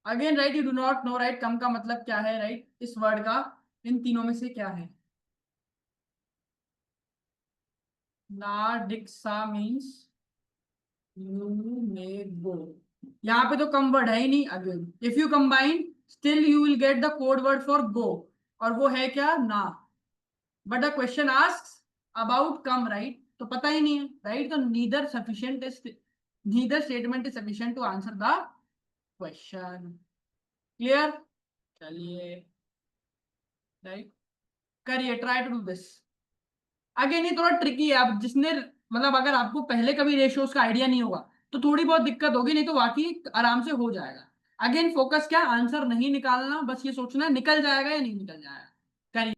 Again right, you do not know. Right, come का मतलब क्या है? राइट, इस वर्ड का इन तीनों में से क्या है? ना डिक्सा मीन्स यू मे गो। यहाँ पे तो कम वर्ड है ही नहीं। Again if you combine still you will get the code word for go, और वो है क्या? ना। But the question asks about come, right? तो पता ही नहीं है। राइट, तो neither sufficient is, neither statement is sufficient to answer the question. Clear? चलिए, राइट, करिए, try to do this. Again ये थोड़ा ट्रिकी है। अब जिसने, मतलब अगर आपको पहले कभी रेशियोज का आइडिया नहीं होगा तो थोड़ी बहुत दिक्कत होगी, नहीं तो बाकी आराम से हो जाएगा। अगेन फोकस क्या? आंसर नहीं निकालना, बस ये सोचना है निकल जाएगा या नहीं निकल जाएगा। करिए।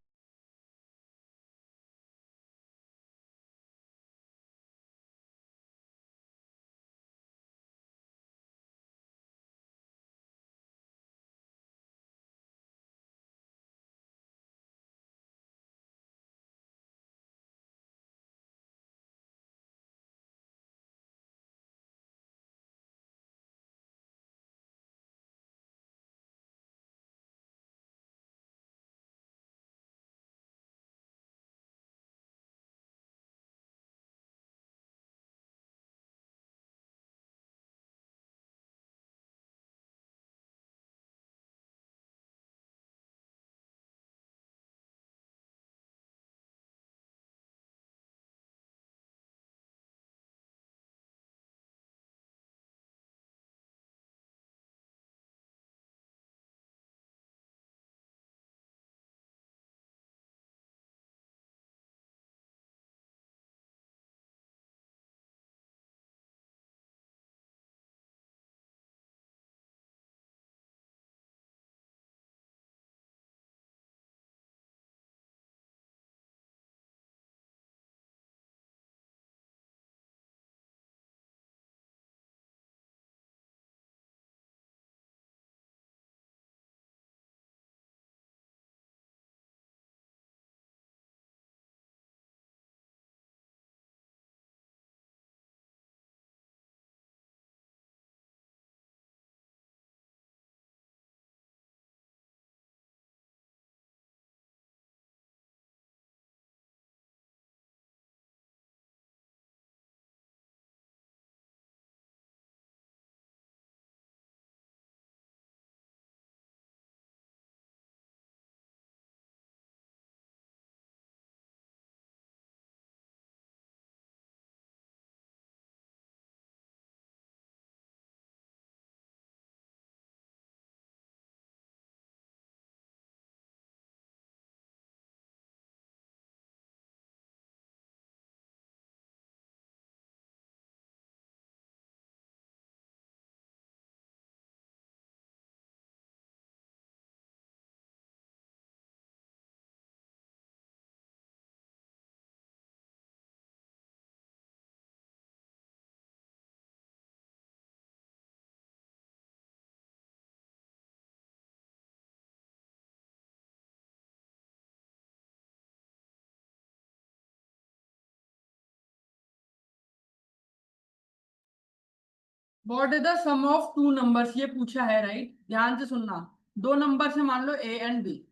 What is the sum of two numbers, ये पूछा है राइट, ध्यान से सुनना। दो नंबर से मान लो A and B,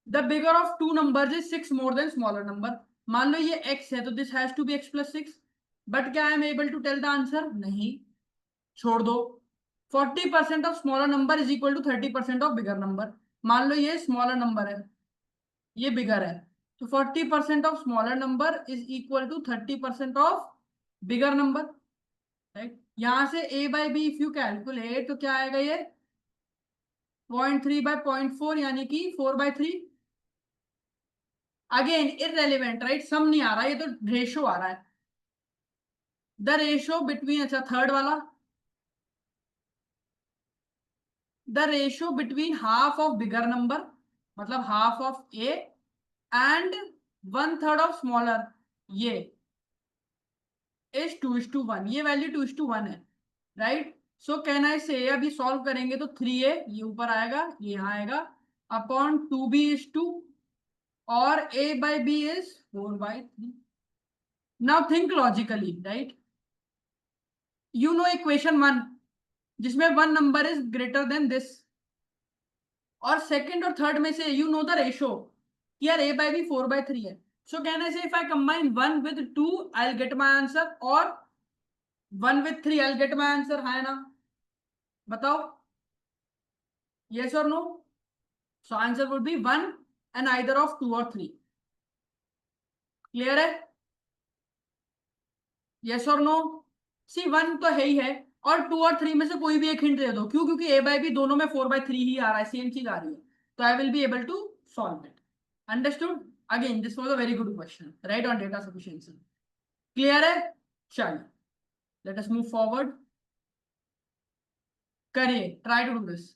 the bigger of two numbers is six more than smaller number. मान लो ये x है तो this has to be x plus six, but क्या I am able to tell the answer? नहीं, छोड़ दो। 40% of smaller number is equal to 30% of bigger number. मान लो ये स्मॉलर नंबर है, ये बिगर है, तो 40% of smaller number is equal to 30% of bigger number, right. यहां से a by B if you calculate तो क्या आएगा ये? 0.3 बाय 0.4 यानी कि 4/3। अगेन इररेलेवेंट राइट, सम नहीं आ रहा, ये तो रेशो आ रहा है। द रेशो बिटवीन, अच्छा थर्ड वाला, the ratio between half of bigger number, मतलब half of A, and one third of smaller, ये इज 2:1, ये वैल्यू 2:1 है, राइट। सो कैन आई से, अभी सॉल्व करेंगे तो 3a ये ऊपर आएगा, ये यहाँ आएगा, अपॉन 2b/2, और a by B is 4/3। Now think logically, right. You know equation one, जिसमें one number is greater than this, और सेकंड और थर्ड में से यू नो द रेशो, यार a बाई बी 4/3 है। So can I say if I combine one with two I will get my answer, और one with three I will get my answer, है ना? बताओ, yes or no? So answer would be one and either of two or three. क्लियर है? yes or no? C one तो है ही है, और टू और थ्री में से कोई भी एक हिंट दे दो, क्यों? क्योंकि ए बाई बी दोनों में 4/3 ही आ रहा है, सेम चीज आ रही है, तो I will be able to solve it. Understood? Again this was a very good question, right, on data sufficiency. Clear है? चलिए, लेट अस मूव फॉरवर्ड। करिए, ट्राई टू डू दिस।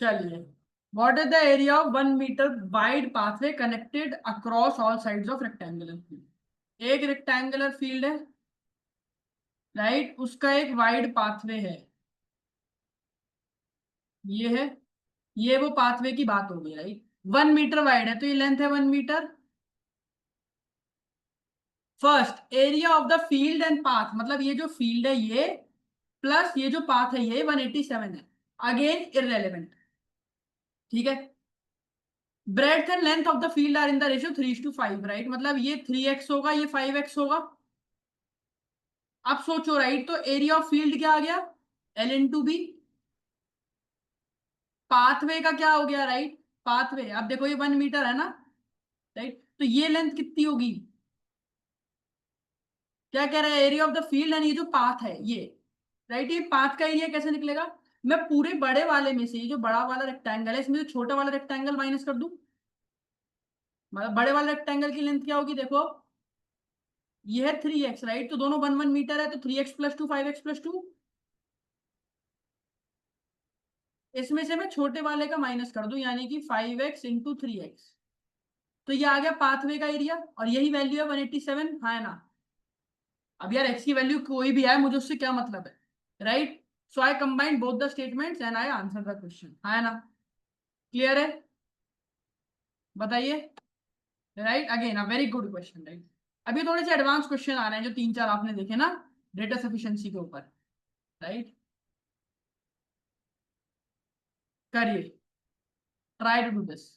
चलिए, what is the area of 1 metre wide pathway connected across all sides of rectangular field? एक rectangular field है, right, उसका एक wide pathway है, ये है, ये वो पाथवे की बात हो गई, राइट। 1 मीटर वाइड है तो ये लेंथ है 1 metre. First area of the field and path, मतलब ये जो फील्ड है ये प्लस ये जो पाथ है ये 187 है, अगेन इररेलेवेंट, ठीक है। Breadth and length of the field are in the ratio 3:5, right, मतलब ये 3x होगा, ये 5x होगा। अब सोचो, राइट, तो एरिया ऑफ फील्ड क्या आ गया, L/B। पाथवे का क्या हो गया, राइट, पाथवे, अब देखो ये 1 मीटर है ना, राइट, तो ये लेंथ कितनी होगी, क्या कह रहा है, area of the field and ये जो पाथ है ये, राइट, ये पाथ का एरिया कैसे निकलेगा, मैं पूरे बड़े वाले में से ये जो बड़ा वाला रेक्टेंगल है इसमें से छोटा वाला रेक्टेंगल माइनस कर दूं, मतलब बड़े वाले रेक्टेंगल की लेंथ क्या होगी, देखो ये है 3x, राइट, तो दोनों 1 1 मीटर है, तो 3x+2 5x+2, इसमें से मैं छोटे वाले का माइनस कर दूं, यानी कि 5x × 3x, तो ये आ गया पाथवे का एरिया, और यही वैल्यू है 187, हाँ है ना। अब यार x की वैल्यू कोई भी है, मुझे उससे क्या मतलब है, right. So I combine both the statements and I answer the question, हाँ है ना, क्लियर है, बताइए, right, again a very good question, right. अभी थोड़े से एडवांस क्वेश्चन आ रहे हैं जो 3 4 आपने देखे ना डेटा सफिशिएंसी के ऊपर, राइट, करिए, try to do this.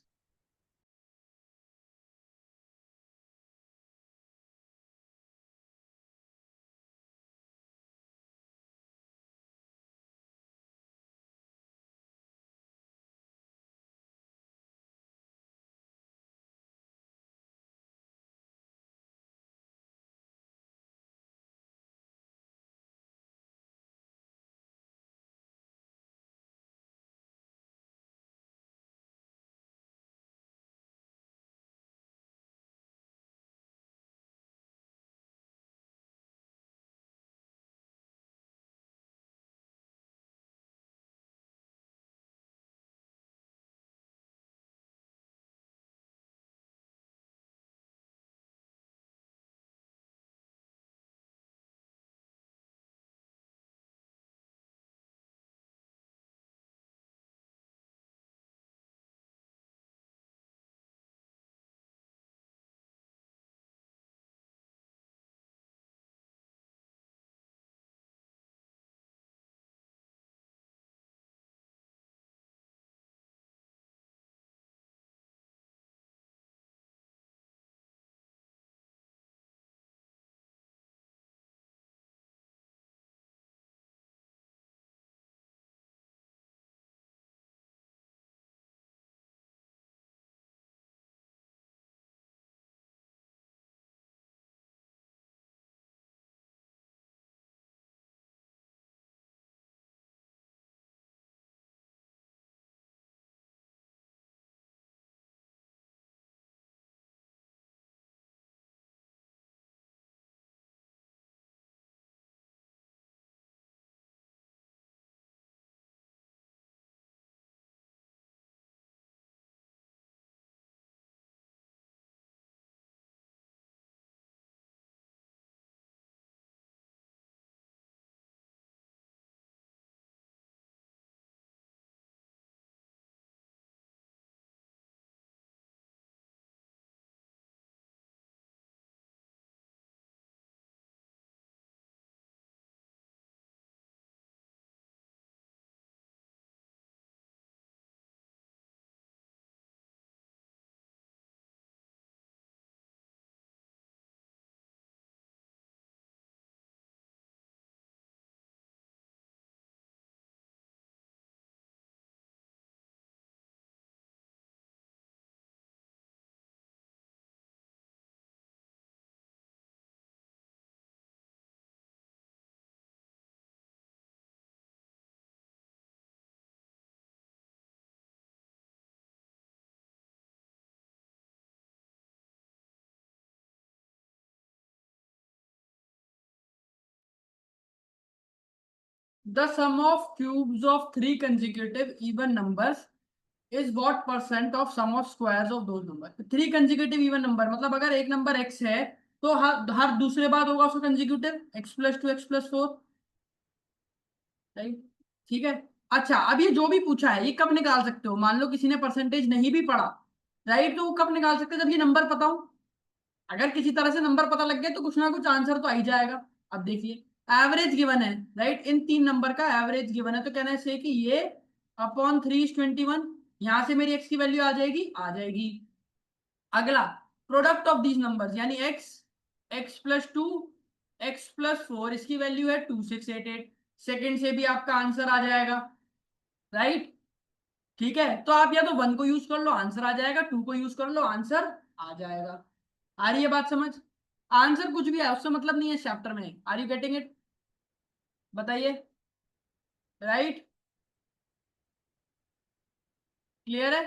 The sum of cubes of 3 consecutive even numbers is what percent of sum of squares of those number. Three consecutive even number, मतलब अगर एक नंबर एक्स है तो हर दूसरे बाद होगा उसका कंजिक्यूटिव x+2 x+4, राइट। ठीक है। अच्छा, अब ये जो भी पूछा है ये कब निकाल सकते हो, मान लो किसी ने परसेंटेज नहीं भी पढ़ा, राइट, तो वो कब निकाल सकते हो, जब ये नंबर पता हो। अगर किसी तरह से नंबर पता लग गया तो कुछ ना कुछ आंसर तो आ ही जाएगा। अब देखिए, एवरेज गिवन है, राइट, इन तीन नंबर का एवरेज गिवन है, तो कहना है से कि ये अपॉन 3:21, यहां से मेरी एक्स की वैल्यू आ जाएगी, आ जाएगी। अगला, प्रोडक्ट ऑफ दीज नंबर्स, यानी एक्स, x+2 x+4, इसकी वैल्यू है 2688, सेकंड से भी आपका आंसर आ जाएगा, राइट। ठीक है, तो आप या तो वन को यूज कर लो आंसर आ जाएगा, टू को यूज कर लो आंसर आ जाएगा। आ रही है बात समझ? आंसर कुछ भी है उससे मतलब नहीं है चैप्टर में। Are you getting it? बताइए। राइट, क्लियर है?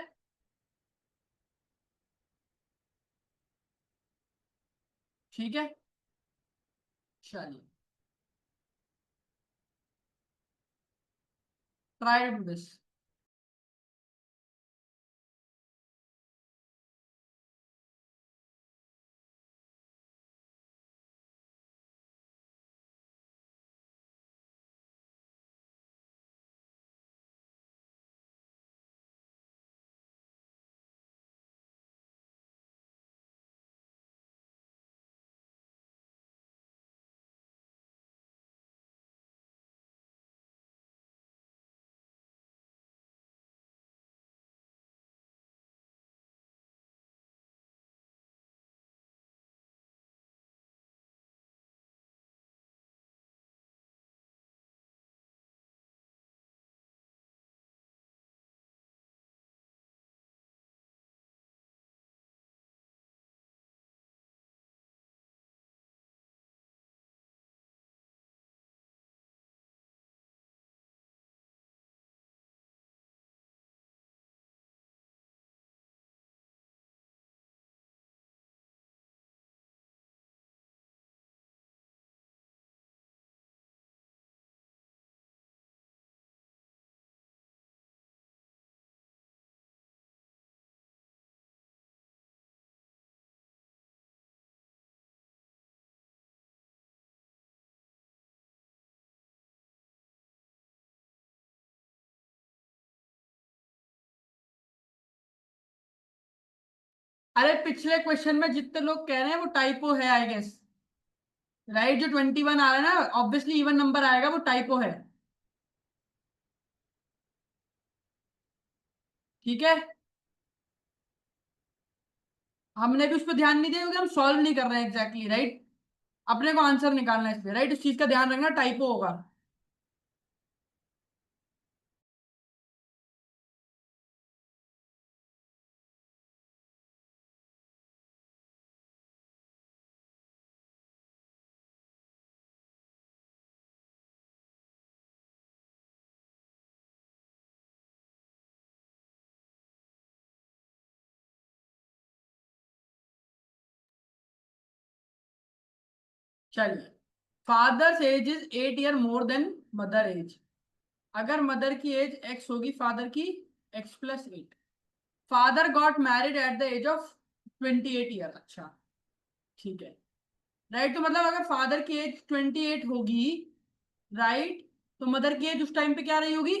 ठीक है, चलिए, ट्राई टू दिस। अरे पिछले क्वेश्चन में जितने लोग कह रहे हैं वो टाइपो है आई गेस, राइट। जो 21 आ रहा है ना, ऑब्वियसली इवन नंबर आएगा, वो टाइपो है। ठीक है, हमने भी उस पर ध्यान नहीं दिया क्योंकि हम सॉल्व नहीं कर रहे हैं एग्जैक्टली, राइट। अपने को आंसर निकालना है इस पे, राइट, उस चीज का ध्यान रखना, टाइपो होगा। चलिए, father's age is 8 year more than mother age. अगर मदर की एज एक्स होगी, फादर की x+8। Father got married at the age of 28 year. अच्छा, ठीक है, राइट। तो मतलब अगर फादर की एज 28 होगी, राइट, तो मदर की एज उस टाइम पे क्या रही होगी,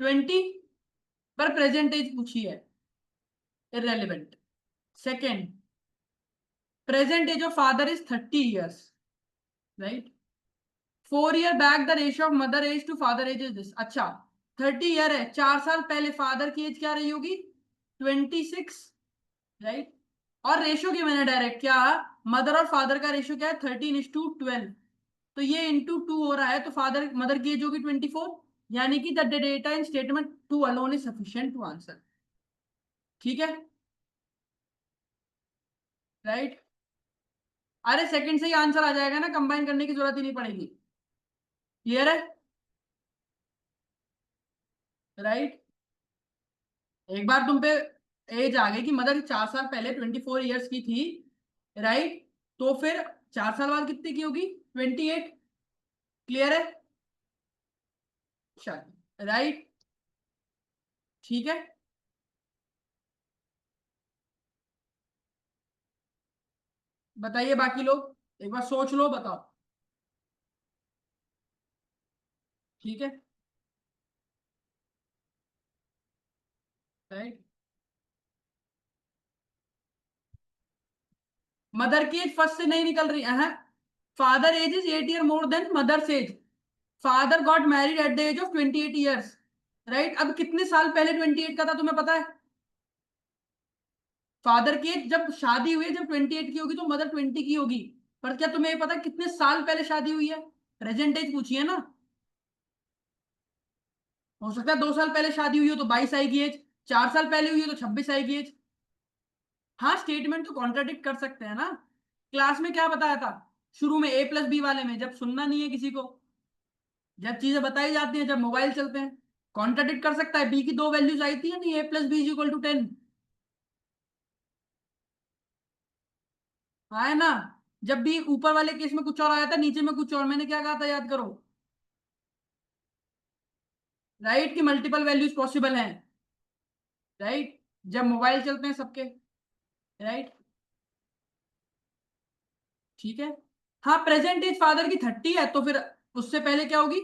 20। पर प्रेजेंट एज पूछी है, irrelevant. Second, present age of father is 30 years, right. 4 year back the ratio of mother age to father age is this. अच्छा, 30 ईयर है, 4 साल पहले फादर की एज क्या रही होगी, 26, राइट। और रेशियो की मैंने डायरेक्ट क्या, मदर और फादर का रेशियो क्या है, 13:12। तो ये इंटू टू हो रहा है, तो फादर मदर की एज होगी 24, यानी कि the data in statement two alone is sufficient to answer. ठीक है, राइट। अरे सेकंड से ही आंसर आ जाएगा ना, कंबाइन करने की जरूरत ही नहीं पड़ेगी। क्लियर है? राइट। एक बार तुम पे एज आ गई कि मदर 4 साल पहले 24 ईयर्स की थी, राइट, तो फिर 4 साल बाद कितनी की होगी, 28। क्लियर है? चलिए, राइट। ठीक है, बताइए बाकी लोग, एक बार सोच लो, बताओ। ठीक है, राइट। मदर की एज फर्स्ट से नहीं निकल रही है। Father age is 8 year more than mother's age. Father got married at the age of 28 years, right. अब कितने साल पहले 28 का था तुम्हें पता है? फादर की एज जब शादी हुई है, जब 28 की होगी तो मदर 20 की होगी। पर क्या तुम्हें ये पता है कितने साल पहले शादी हुई है? प्रेजेंट एज पूछी है ना। हो सकता है 2 साल पहले शादी हुई हो तो 22 आएगी एज, 4 साल पहले हुई हो तो 26 आएगी एज। हाँ, स्टेटमेंट तो कॉन्ट्राडिक्ट कर सकते हैं ना। क्लास में क्या बताया था? शुरू में A+B वाले में, जब सुनना नहीं है किसी को, जब चीजें बताई जाती हैं, जब मोबाइल चलते हैं, कॉन्ट्राडिक्ट कर सकता है। बी की दो वैल्यूज आई थी या नहीं, A+B = 10। हाँ, है ना। जब भी ऊपर वाले केस में कुछ और आया था, नीचे में कुछ और, मैंने क्या कहा था याद करो? राइट, कि मल्टीपल वैल्यूज पॉसिबल हैं। राइट, जब मोबाइल चलते हैं सबके। राइट, ठीक है। हाँ, प्रेजेंट एज फादर की 30 है, तो फिर उससे पहले क्या होगी?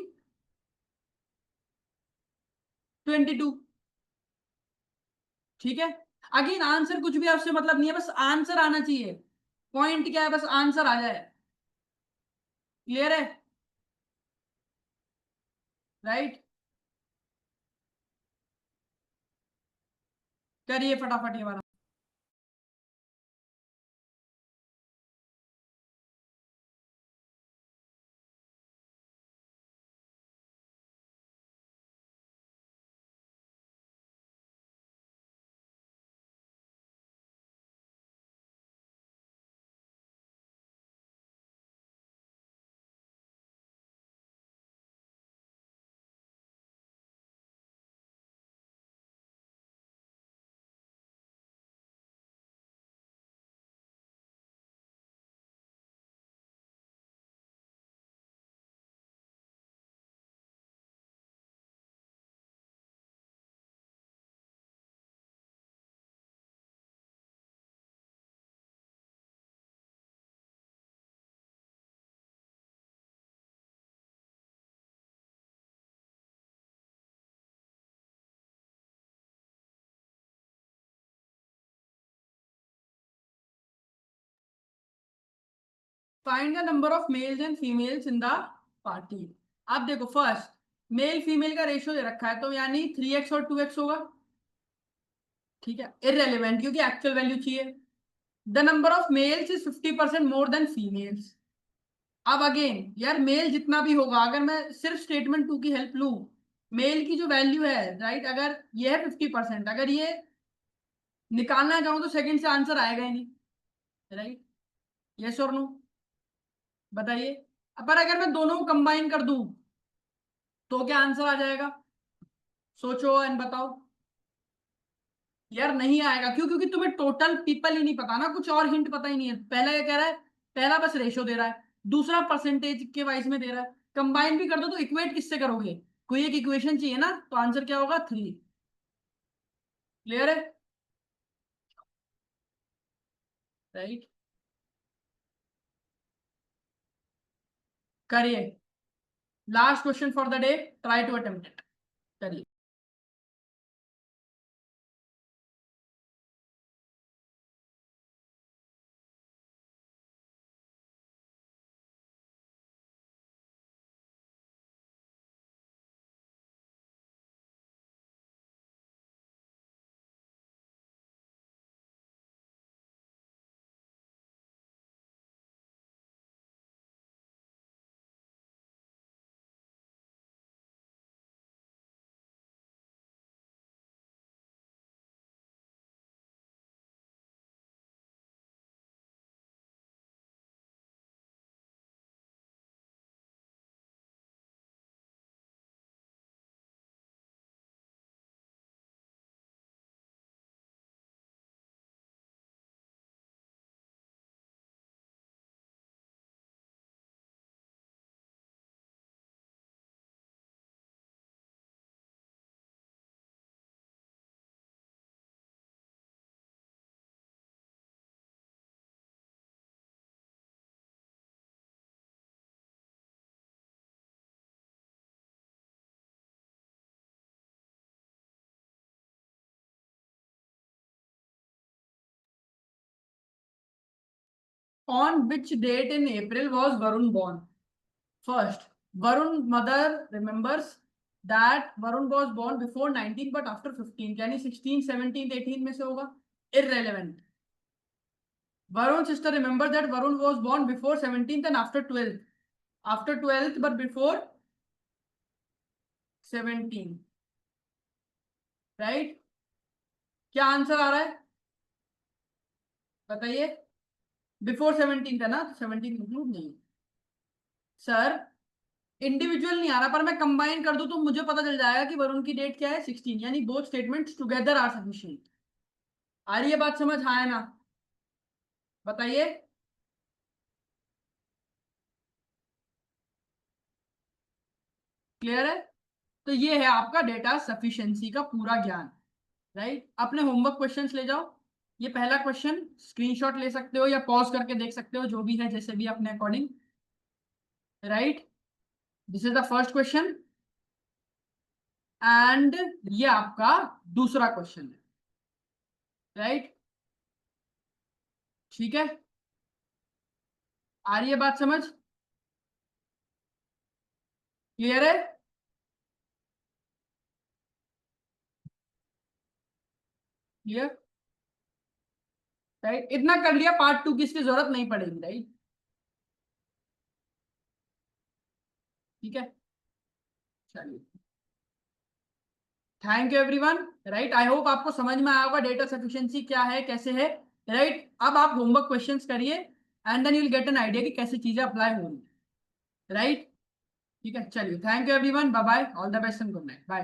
22। ठीक है। अगेन आंसर कुछ भी आपसे मतलब नहीं है, बस आंसर आना चाहिए। पॉइंट क्या है? बस आंसर आ जाए। क्लियर है? राइट, करिए फटाफट ये वाला। Find the number of males and females in the party. अब देखो, फर्स्ट, मेल फीमेल का रेशियो दे रखा है, तो यानी 3x और 2x होगा। ठीक है, इररेलेवेंट, क्योंकि एक्चुअल वैल्यू चाहिए। The number of males is 50% more than females. अब अगेन यार, मेल जितना भी होगा, अगर मैं सिर्फ स्टेटमेंट 2 की हेल्प लूं, मेल की जो वैल्यू है, राइट, अगर ये है 50%, अगर ये निकालना चाहूं तो सेकंड से आंसर आएगा ही नहीं। राइट, यस और नो, बताइए। पर अगर मैं दोनों को कंबाइन कर दूं तो क्या आंसर आ जाएगा? सोचो एंड बताओ। यार नहीं आएगा, क्यों? क्योंकि तुम्हें टोटल पीपल ही नहीं पता ना, कुछ और हिंट पता ही नहीं है। पहला क्या कह रहा है? पहला बस रेशो दे रहा है, दूसरा परसेंटेज के वाइज में दे रहा है। कंबाइन भी कर दो तो इक्वेट किससे करोगे? कोई एक इक्वेशन चाहिए ना, तो आंसर क्या होगा? 3। क्लियर है? राइट, करिए। Last question for the day, try to attempt it. करिए। On which date in April was Varun born? First, Varun mother remembers that Varun was born before 19 but after 15, यानी 16, 17, 18 में से होगा. Irrelevant. Varun sister remembers that Varun was born before 17th and after 12th. After 12th but before 17. Right? क्या answer आ रहा है बताइए. Before 17 है ना, तो 17 इंक्लूड नहीं. सर इंडिविजुअल नहीं आ रहा, पर मैं कंबाइन कर दूं तो मुझे पता चल जाएगा कि वरुण की डेट क्या है 16, यानी both statements together are sufficient. आ रही है बात समझ, हाँ है ना? बताइए. क्लियर है? तो ये है आपका डेटा सफिशिएंसी का पूरा ज्ञान. राइट, अपने होमवर्क क्वेश्चंस ले जाओ. ये पहला क्वेश्चन स्क्रीनशॉट ले सकते हो या पॉज करके देख सकते हो, जो भी है जैसे भी अपने according. Right, this is the first question and ये आपका दूसरा क्वेश्चन है. राइट, ठीक है. आ रही है बात समझ? क्लियर है? क्लियर. राइट, इतना कर लिया, पार्ट 2 की इसकी जरूरत नहीं पड़ेगी. राइट, ठीक है. चलिए, thank you everyone. Right, I hope आपको समझ में आया होगा डेटा सफिशिएंसी क्या है, कैसे है. राइट, अब आप होमवर्क क्वेश्चंस करिए and then you will get an idea कि कैसे चीजें अप्लाई होंगी. राइट, ठीक है. चलिए, thank you everyone, bye bye, all the best and good night, bye.